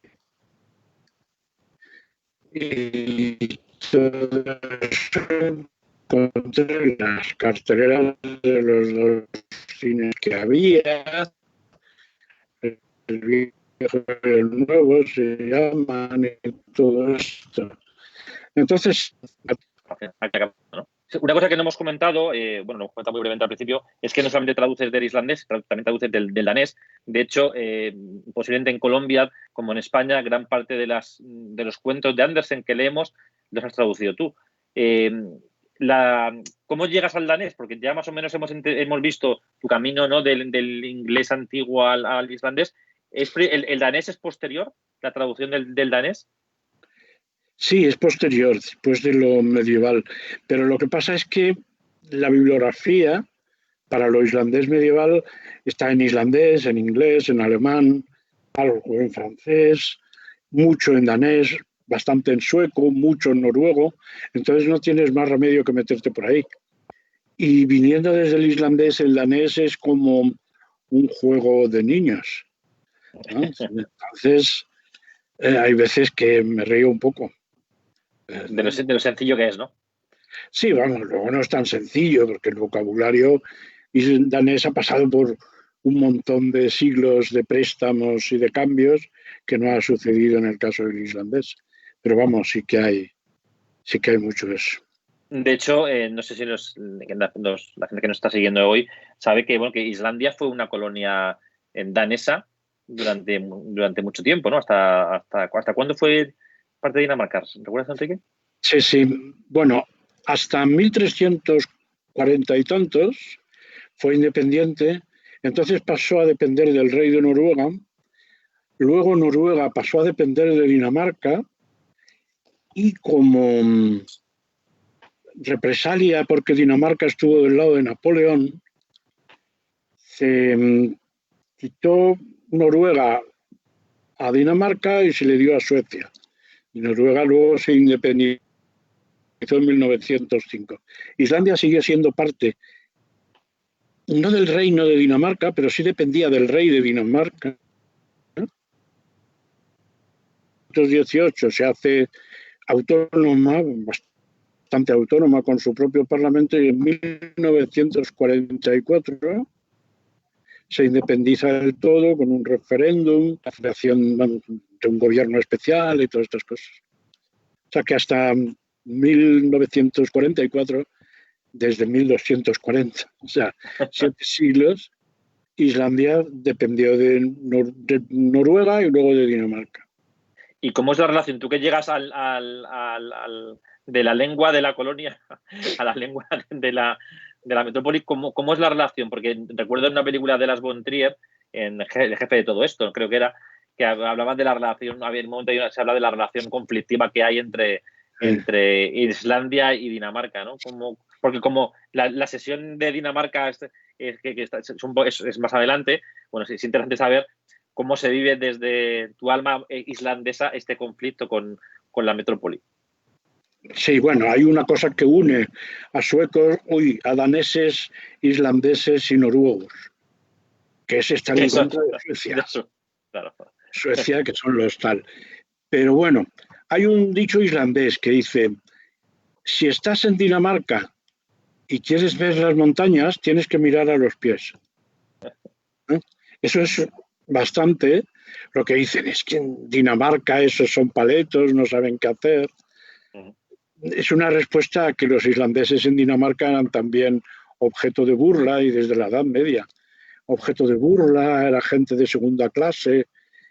Y todo eso encontré las carteleras de los dos cines que había, el viejo y el nuevo se llaman y todo esto. Entonces, ¿no? Una cosa que no hemos comentado, bueno, lo hemos comentado muy brevemente al principio, es que no solamente traduces del islandés, también traduces del danés. De hecho, posiblemente en Colombia, como en España, gran parte de los cuentos de Andersen que leemos los has traducido tú. ¿Cómo llegas al danés? Porque ya más o menos hemos visto tu camino, ¿no? del inglés antiguo al islandés. ¿El danés es posterior, la traducción del danés? Sí, es posterior, después de lo medieval. Pero lo que pasa es que la bibliografía para lo islandés medieval está en islandés, en inglés, en alemán, algo en francés, mucho en danés, bastante en sueco, mucho en noruego. Entonces no tienes más remedio que meterte por ahí. Y viniendo desde el islandés, el danés es como un juego de niños, ¿no? Entonces, hay veces que me río un poco. De lo sencillo que es, ¿no? Sí, vamos, luego no es tan sencillo, porque el vocabulario danés ha pasado por un montón de siglos de préstamos y de cambios que no ha sucedido en el caso del islandés. Pero vamos, sí que hay mucho de eso. De hecho, no sé si la gente que nos está siguiendo hoy sabe que, bueno, que Islandia fue una colonia danesa durante mucho tiempo, ¿no? ¿Hasta cuándo fue parte de Dinamarca? ¿Recuerdas, Enrique? Sí, sí. Bueno, hasta 1340 y tantos fue independiente, entonces pasó a depender del rey de Noruega, luego Noruega pasó a depender de Dinamarca y como represalia porque Dinamarca estuvo del lado de Napoleón, se quitó Noruega a Dinamarca y se le dio a Suecia. Y Noruega luego se independizó en 1905. Islandia sigue siendo parte, no del reino de Dinamarca, pero sí dependía del rey de Dinamarca. En 1918 se hace autónoma, bastante autónoma con su propio parlamento, y en 1944 se independiza del todo con un referéndum, la creación de un gobierno especial y todas estas cosas. O sea que hasta 1944, desde 1240, o sea, 7 siglos, Islandia dependió de Noruega y luego de Dinamarca. ¿Y cómo es la relación? Tú que llegas de la lengua de la colonia a la lengua de la metrópoli, ¿cómo es la relación? Porque recuerdo en una película de Lars von Trier, en El jefe de todo esto, creo que era, que hablaban de la relación, había un momento se habla de la relación conflictiva que hay entre Islandia y Dinamarca, ¿no? Porque como la sesión de Dinamarca es más adelante, bueno, es interesante saber cómo se vive desde tu alma islandesa este conflicto con la metrópoli. Sí, bueno, hay una cosa que une a suecos, a daneses, islandeses y noruegos, que es estar en contra de Suecia. Eso, claro. Suecia, que son los tal. Pero bueno, hay un dicho islandés que dice, si estás en Dinamarca y quieres ver las montañas, tienes que mirar a los pies. Eso es bastante. Lo que dicen es que en Dinamarca esos son paletos, no saben qué hacer. Es una respuesta a que los islandeses en Dinamarca eran también objeto de burla y desde la Edad Media. Objeto de burla, era gente de segunda clase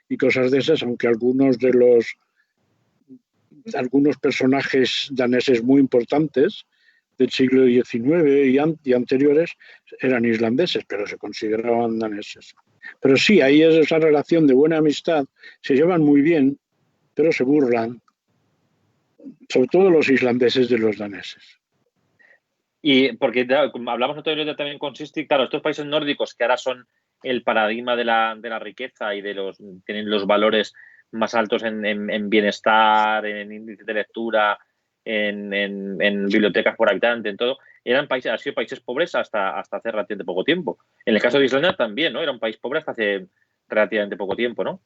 y cosas de esas, aunque algunos personajes daneses muy importantes del siglo XIX y anteriores eran islandeses, pero se consideraban daneses. Pero sí, ahí es esa relación de buena amistad, se llevan muy bien, pero se burlan, sobre todo los islandeses de los daneses. Y porque como hablamos nosotros también con Sisti, claro, estos países nórdicos que ahora son el paradigma de la riqueza y tienen los valores más altos en bienestar, en índice de lectura, en bibliotecas por habitante, en todo, han sido países pobres hasta hace relativamente poco tiempo. En el caso de Islandia también, ¿no? Era un país pobre hasta hace relativamente poco tiempo, ¿no?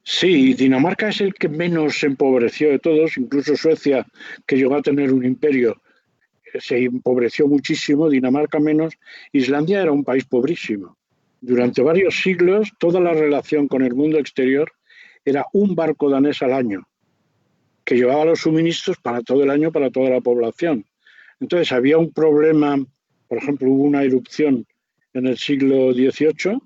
Sí, Dinamarca es el que menos se empobreció de todos, incluso Suecia, que llegó a tener un imperio, se empobreció muchísimo, Dinamarca menos. Islandia era un país pobrísimo. Durante varios siglos, toda la relación con el mundo exterior era un barco danés al año, que llevaba los suministros para todo el año, para toda la población. Entonces había un problema, por ejemplo, hubo una erupción en el siglo XVIII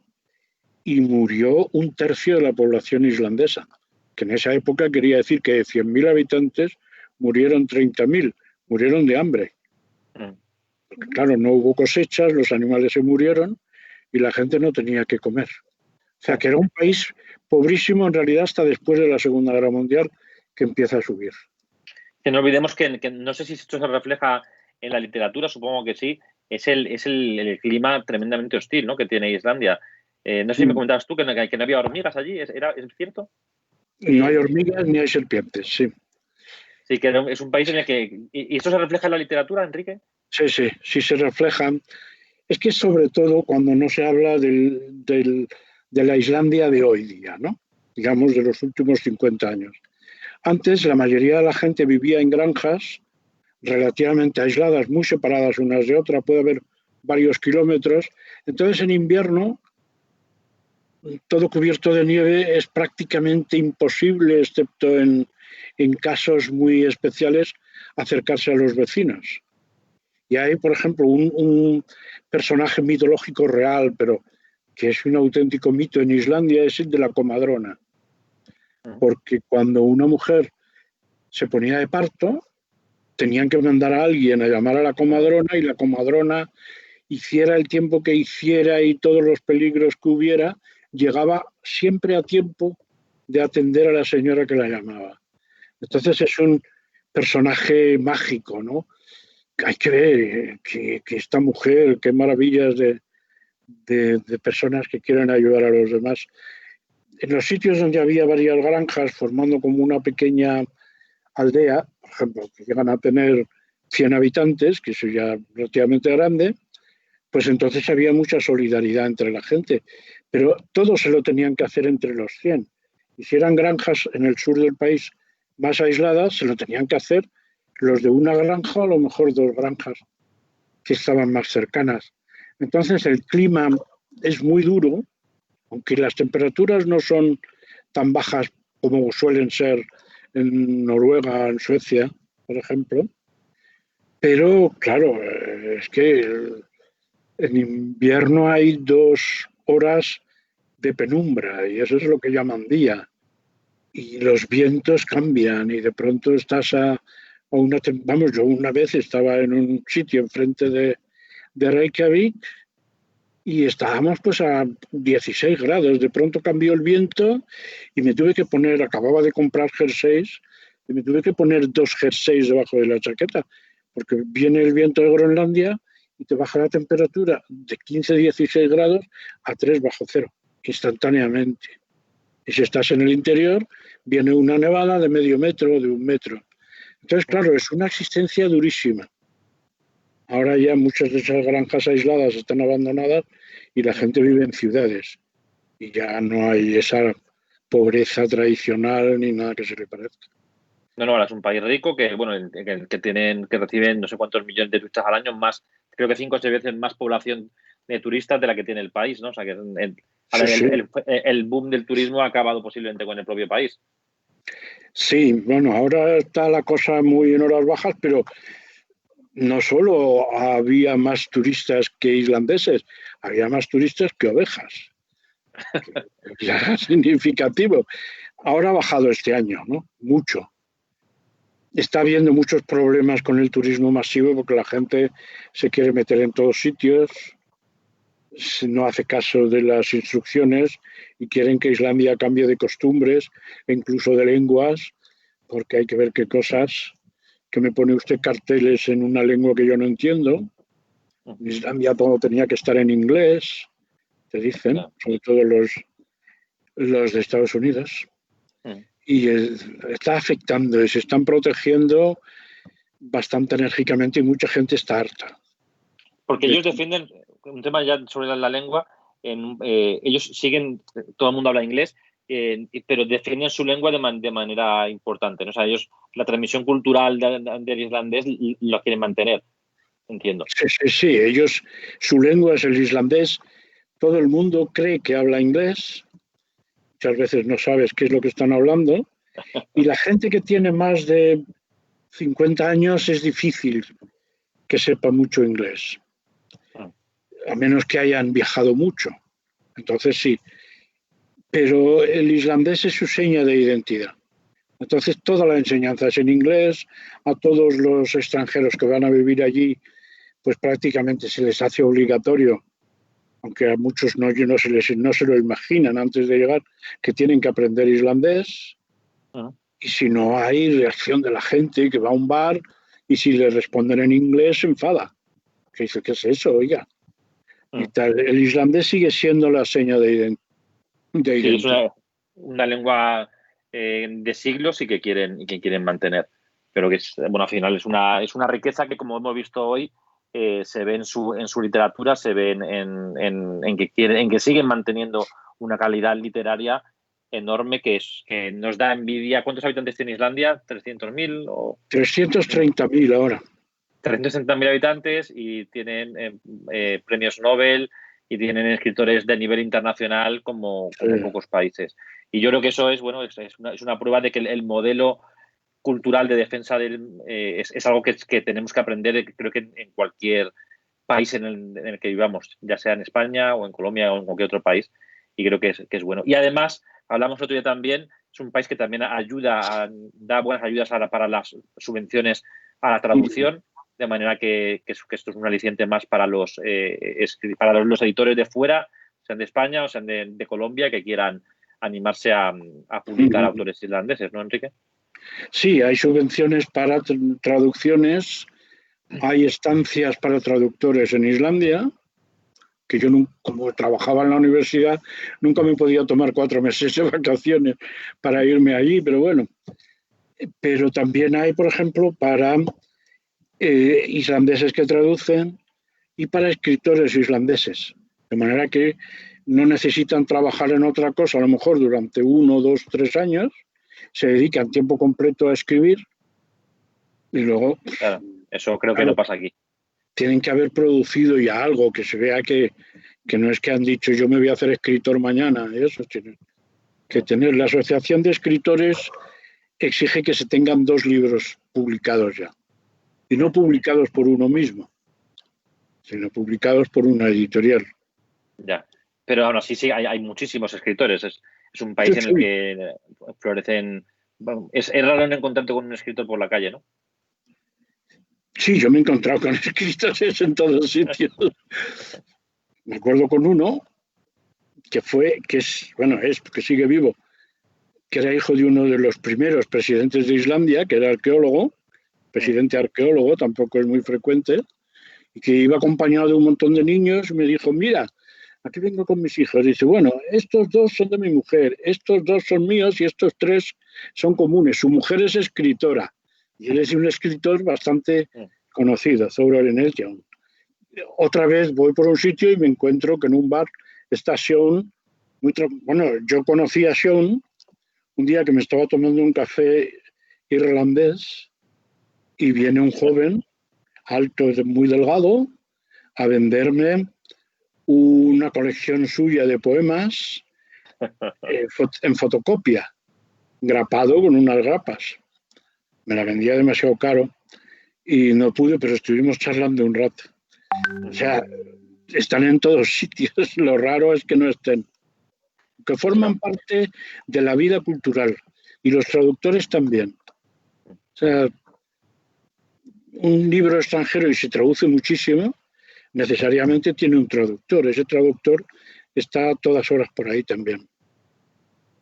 y murió un tercio de la población islandesa, que en esa época quería decir que de 100.000 habitantes murieron 30.000, murieron de hambre. Porque, claro, no hubo cosechas, los animales se murieron y la gente no tenía que comer. O sea, que era un país pobrísimo en realidad hasta después de la Segunda Guerra Mundial, que empieza a subir. Que no olvidemos que no sé si esto se refleja en la literatura, supongo que sí, es el clima tremendamente hostil, ¿no?, que tiene Islandia. No sé si me comentabas tú que no había hormigas allí, ¿es cierto? No hay hormigas ni hay serpientes, sí. Sí, que es un país en el que... ¿Y esto se refleja en la literatura, Enrique? Sí se reflejan. Es que sobre todo cuando no se habla de la Islandia de hoy día, ¿no? Digamos de los últimos 50 años. Antes la mayoría de la gente vivía en granjas relativamente aisladas, muy separadas unas de otras, puede haber varios kilómetros. Entonces en invierno todo cubierto de nieve es prácticamente imposible, excepto en casos muy especiales, acercarse a los vecinos. Y hay, por ejemplo, un personaje mitológico real, pero que es un auténtico mito en Islandia, es el de la comadrona. Porque cuando una mujer se ponía de parto, tenían que mandar a alguien a llamar a la comadrona y la comadrona, hiciera el tiempo que hiciera y todos los peligros que hubiera, llegaba siempre a tiempo de atender a la señora que la llamaba. Entonces es un personaje mágico, ¿no? Hay que ver que esta mujer, qué maravillas de personas que quieren ayudar a los demás. En los sitios donde había varias granjas formando como una pequeña aldea, por ejemplo, que llegan a tener 100 habitantes, que eso ya es relativamente grande, pues entonces había mucha solidaridad entre la gente, pero todo se lo tenían que hacer entre los 100. Y si eran granjas en el sur del país más aisladas, se lo tenían que hacer los de una granja, a lo mejor dos granjas que estaban más cercanas. Entonces el clima es muy duro, aunque las temperaturas no son tan bajas como suelen ser en Noruega, en Suecia, por ejemplo, pero claro, es que en invierno hay 2 horas de penumbra y eso es lo que llaman día. Y los vientos cambian y de pronto estás a una... Vamos, yo una vez estaba en un sitio enfrente de Reykjavik y estábamos pues a 16 grados. De pronto cambió el viento y me tuve que poner, acababa de comprar jerseys, y me tuve que poner 2 jerseys debajo de la chaqueta, porque viene el viento de Groenlandia y te baja la temperatura de 15-16 grados a 3 bajo cero, instantáneamente. Y si estás en el interior, viene una nevada de medio metro o de 1 metro. Entonces, claro, es una existencia durísima. Ahora ya muchas de esas granjas aisladas están abandonadas y la gente vive en ciudades. Y ya no hay esa pobreza tradicional ni nada que se le parezca. No, ahora es un país rico que, bueno, que reciben no sé cuántos millones de turistas al año, más, creo que 5 o 6 veces más población de turistas de la que tiene el país, ¿no? O sea, que Sí, sí. el boom del turismo ha acabado posiblemente con el propio país. Sí, bueno, ahora está la cosa muy en horas bajas, pero no solo había más turistas que islandeses, había más turistas que ovejas. Ya era significativo. Ahora ha bajado este año, ¿no? Mucho. Está habiendo muchos problemas con el turismo masivo porque la gente se quiere meter en todos sitios, no hace caso de las instrucciones y quieren que Islandia cambie de costumbres e incluso de lenguas, porque hay que ver qué cosas, que me pone usted carteles en una lengua que yo no entiendo. En Islandia todo tenía que estar en inglés, te dicen, sobre todo los de Estados Unidos. Y está afectando y se están protegiendo bastante enérgicamente y mucha gente está harta. Porque ellos defienden, un tema ya sobre la lengua, ellos siguen, todo el mundo habla inglés, pero defienden su lengua de manera importante, ¿no? O sea, ellos, la transmisión cultural del islandés lo quieren mantener, entiendo. Sí, sí, sí, ellos, su lengua es el islandés, todo el mundo cree que habla inglés, muchas veces no sabes qué es lo que están hablando, y la gente que tiene más de 50 años es difícil que sepa mucho inglés, a menos que hayan viajado mucho. Entonces sí, pero el islandés es su seña de identidad. Entonces toda la enseñanza es en inglés, a todos los extranjeros que van a vivir allí, pues prácticamente se les hace obligatorio, aunque a muchos no se lo imaginan antes de llegar, que tienen que aprender islandés. Y si no hay reacción de la gente que va a un bar y si le responden en inglés se enfada. Que dice, ¿qué es eso? Oiga. Y tal, el islandés sigue siendo la seña de identidad. Sí, es una lengua de siglos y que quieren mantener. Pero que es, bueno, al final es una riqueza que, como hemos visto hoy, se ve en su literatura, se ve en que siguen manteniendo una calidad literaria enorme que nos da envidia. ¿Cuántos habitantes tiene Islandia? ¿300.000? O 330.000 ahora. 360.000 habitantes y tienen premios Nobel y tienen escritores de nivel internacional como pocos países. Y yo creo que eso es, bueno, es una prueba de que el modelo cultural de defensa es algo que tenemos que aprender, creo que en cualquier país en el que vivamos, ya sea en España o en Colombia o en cualquier otro país, y creo que es bueno. Y además, hablamos otro día también, es un país que también da buenas ayudas para las subvenciones a la traducción, de manera que esto es un aliciente más para los editores de fuera, sean de España o sean de Colombia, que quieran animarse a publicar autores islandeses, ¿no, Enrique? Sí, hay subvenciones para traducciones, hay estancias para traductores en Islandia, que yo, como trabajaba en la universidad, nunca me podía tomar 4 meses de vacaciones para irme allí, pero bueno. Pero también hay, por ejemplo, para islandeses que traducen y para escritores islandeses, de manera que no necesitan trabajar en otra cosa, a lo mejor durante 1, 2, 3 años, se dedican tiempo completo a escribir y luego... Claro, eso creo que no pasa aquí. Tienen que haber producido ya algo, que se vea que no es que han dicho yo me voy a hacer escritor mañana, eso tienen que tener. La Asociación de Escritores exige que se tengan 2 libros publicados ya, y no publicados por uno mismo, sino publicados por una editorial. Ya, pero aún así sí, hay muchísimos escritores. Es un país Sí, en el que florecen... Bueno, es raro no encontrarte con un escritor por la calle, ¿no? Sí, yo me he encontrado con escritores en todos sitios. Me acuerdo con uno que sigue vivo, que era hijo de uno de los primeros presidentes de Islandia, que era arqueólogo, presidente arqueólogo, tampoco es muy frecuente, y que iba acompañado de un montón de niños, y me dijo, mira, aquí vengo con mis hijos. Dice, bueno, estos 2 son de mi mujer, estos 2 son míos y estos 3 son comunes. Su mujer es escritora, y él es un escritor bastante conocido, Thorbjörn Elton. Otra vez voy por un sitio y me encuentro que en un bar está Sean. Bueno, yo conocí a Sean un día que me estaba tomando un café irlandés y viene un joven alto, muy delgado, a venderme una colección suya de poemas en fotocopia, grapado con unas grapas. Me la vendía demasiado caro y no pude, pero estuvimos charlando un rato. O sea, están en todos sitios, lo raro es que no estén. Que forman parte de la vida cultural y los traductores también. O sea, un libro extranjero y se traduce muchísimo, necesariamente tiene un traductor. Ese traductor está a todas horas por ahí también.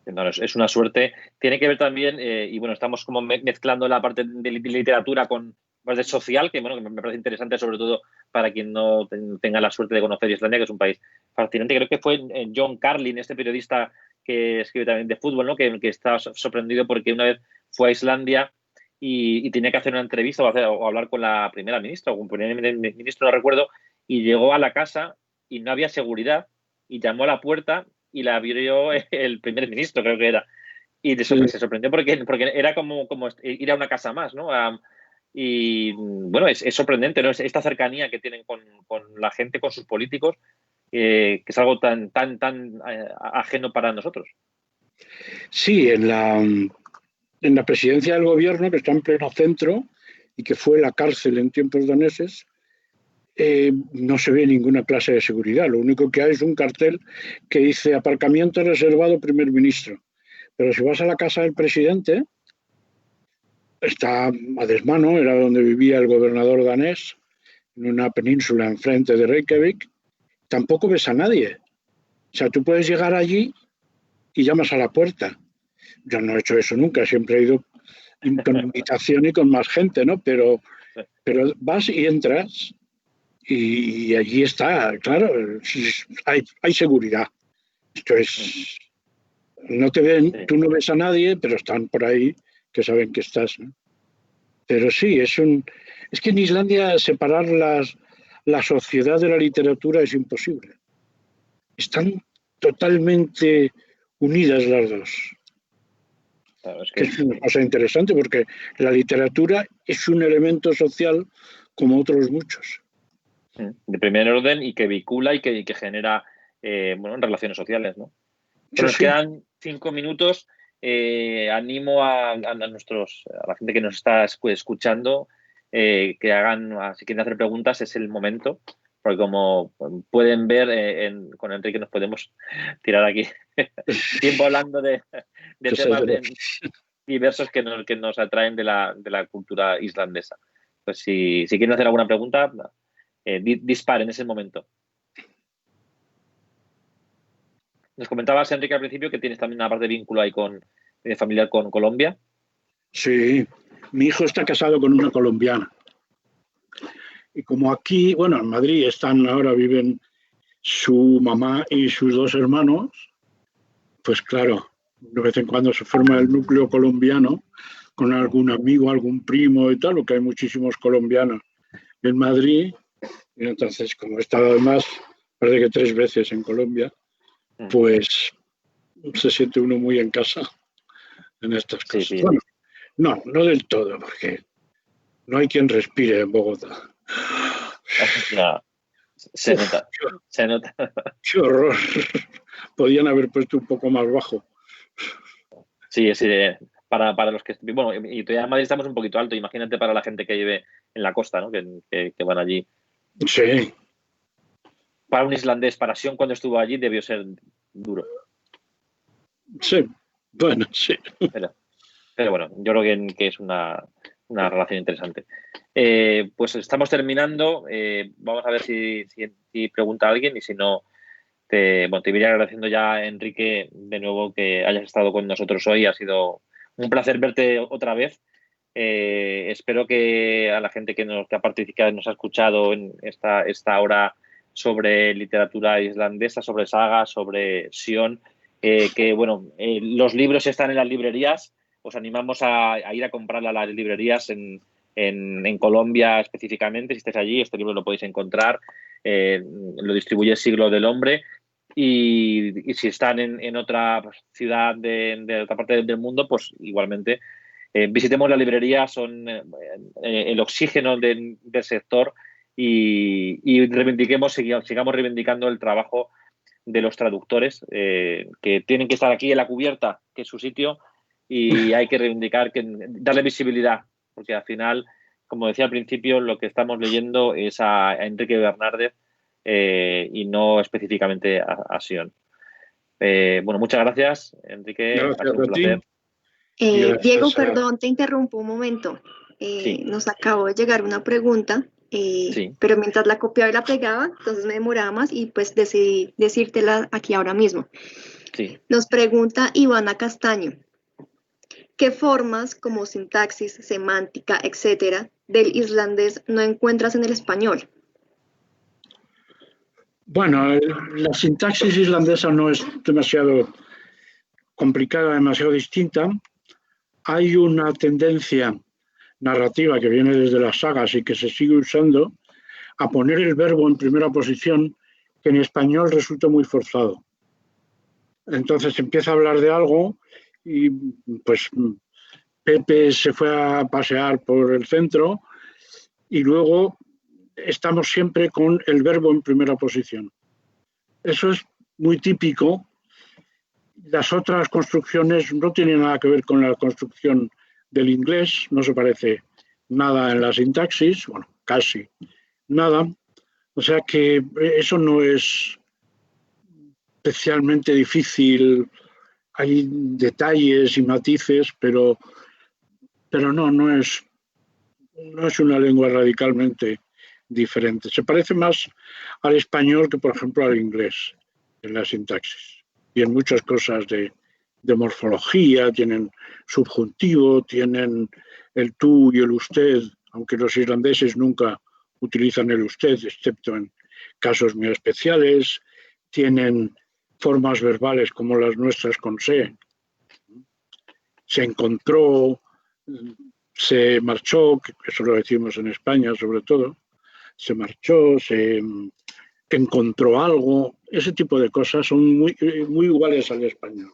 No, es una suerte. Tiene que ver también, y bueno, estamos como mezclando la parte de literatura con parte social, que bueno, que me parece interesante, sobre todo para quien no tenga la suerte de conocer Islandia, que es un país fascinante. Creo que fue John Carlin, este periodista que escribe también de fútbol, ¿no? Que estaba sorprendido porque una vez fue a Islandia y tenía que hacer una entrevista o hablar con la primera ministra o con el primer ministro, no recuerdo, y llegó a la casa y no había seguridad y llamó a la puerta y la abrió el primer ministro, creo que era. Y se sorprendió porque era como ir a una casa más, ¿no? Y bueno, es sorprendente, ¿no? Esta cercanía que tienen con la gente, con sus políticos, que es algo tan ajeno para nosotros. Sí, en la presidencia del gobierno, que está en pleno centro y que fue la cárcel en tiempos daneses, no se ve ninguna clase de seguridad. Lo único que hay es un cartel que dice aparcamiento reservado primer ministro. Pero si vas a la casa del presidente, está a desmano, era donde vivía el gobernador danés, en una península enfrente de Reykjavik, tampoco ves a nadie. O sea, tú puedes llegar allí y llamas a la puerta. Yo no he hecho eso nunca, siempre he ido con invitación y con más gente, ¿no? Pero vas y entras y allí está, claro, hay seguridad. Esto es, no te ven, tú no ves a nadie, pero están por ahí que saben que estás, ¿no? Pero sí, es que en Islandia separar la sociedad de la literatura es imposible. Están totalmente unidas las dos. Claro, Que es una cosa interesante porque la literatura es un elemento social como otros muchos. De primer orden y que vincula y que genera relaciones sociales, ¿no? Pero nos quedan 5 minutos. Animo a la gente que nos está escuchando que hagan, si quieren hacer preguntas, es el momento. porque como pueden ver, con Enrique nos podemos tirar aquí tiempo hablando de temas diversos que nos atraen de la cultura islandesa. Pues si quieren hacer alguna pregunta, disparen en ese momento. Nos comentabas, Enrique, al principio que tienes también una parte de vínculo ahí familiar con Colombia. Sí, mi hijo está casado con una colombiana. Y como aquí, bueno, en Madrid viven su mamá y sus 2 hermanos, pues claro, de vez en cuando se forma el núcleo colombiano con algún amigo, algún primo y tal, porque hay muchísimos colombianos en Madrid. Y entonces, como he estado además, parece que 3 veces en Colombia, pues se siente uno muy en casa en estas cosas. Sí. Bueno, no del todo, porque no hay quien respire en Bogotá. Ya, se nota. Qué horror. Podían haber puesto un poco más bajo. Sí, para los que... Bueno, y todavía en Madrid estamos un poquito alto. Imagínate para la gente que vive en la costa, ¿no? Que van allí. Sí. Para un islandés, para Sion, cuando estuvo allí, debió ser duro. Sí, bueno, sí. Pero bueno, yo creo que es una relación interesante. Pues estamos terminando. Vamos a ver si pregunta alguien, y si no, te iría agradeciendo ya, Enrique, de nuevo que hayas estado con nosotros hoy. Ha sido un placer verte otra vez. Espero que a la gente que ha participado, nos ha escuchado en esta hora sobre literatura islandesa, sobre sagas, sobre Sion, que bueno, los libros están en las librerías. Os animamos a ir a comprarla a las librerías en Colombia específicamente. Si estáis allí, este libro lo podéis encontrar. Lo distribuye Siglo del Hombre. Y si están en otra ciudad de otra parte del mundo, pues igualmente visitemos la librería, son el oxígeno del sector, y sigamos reivindicando el trabajo de los traductores, que tienen que estar aquí en la cubierta, que es su sitio, y hay que reivindicar, darle visibilidad, porque al final, como decía al principio, lo que estamos leyendo es a Enrique Bernárdez, y no específicamente a Sion. Bueno, muchas gracias, Enrique. Gracias Ha sido un a ti. placer. Diego, perdón, te interrumpo un momento. Sí. Nos acabó de llegar una pregunta, Sí. pero mientras la copiaba y la pegaba, entonces me demoraba más y pues decidí decírtela aquí ahora mismo. Sí. Nos pregunta Ivana Castaño, ¿qué formas como sintaxis, semántica, etcétera, del islandés no encuentras en el español? Bueno, la sintaxis islandesa no es demasiado complicada, demasiado distinta. Hay una tendencia narrativa que viene desde las sagas y que se sigue usando a poner el verbo en primera posición, que en español resulta muy forzado. Entonces empieza a hablar de algo y pues Pepe se fue a pasear por el centro y luego estamos siempre con el verbo en primera posición. Eso es muy típico. Las otras construcciones no tienen nada que ver con la construcción del inglés, no se parece nada en la sintaxis, bueno, casi nada. O sea que eso no es especialmente difícil. Hay detalles y matices, pero no es una lengua radicalmente diferente. Se parece más al español que, por ejemplo, al inglés en la sintaxis. Y en muchas cosas de morfología, tienen subjuntivo, tienen el tú y el usted, aunque los irlandeses nunca utilizan el usted, excepto en casos muy especiales. Tienen formas verbales como las nuestras con se. Se encontró, se marchó, que eso lo decimos en España sobre todo, se marchó, se encontró algo, ese tipo de cosas son muy iguales al español.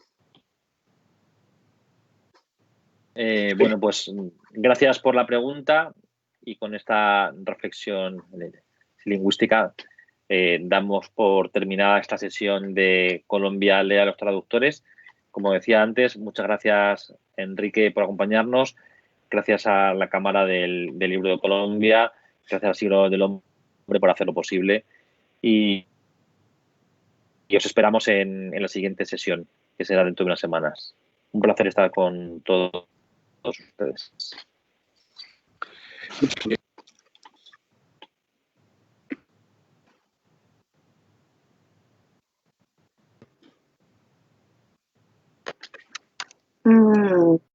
Bueno, pues gracias por la pregunta, y con esta reflexión lingüística damos por terminada esta sesión de Colombia lee a los traductores. Como decía antes, muchas gracias, Enrique, por acompañarnos. Gracias a la Cámara del Libro de Colombia, gracias al Siglo del Hombre por hacerlo posible. y os esperamos en la siguiente sesión, que será dentro de unas semanas. Un placer estar con todos ustedes. Muchas gracias.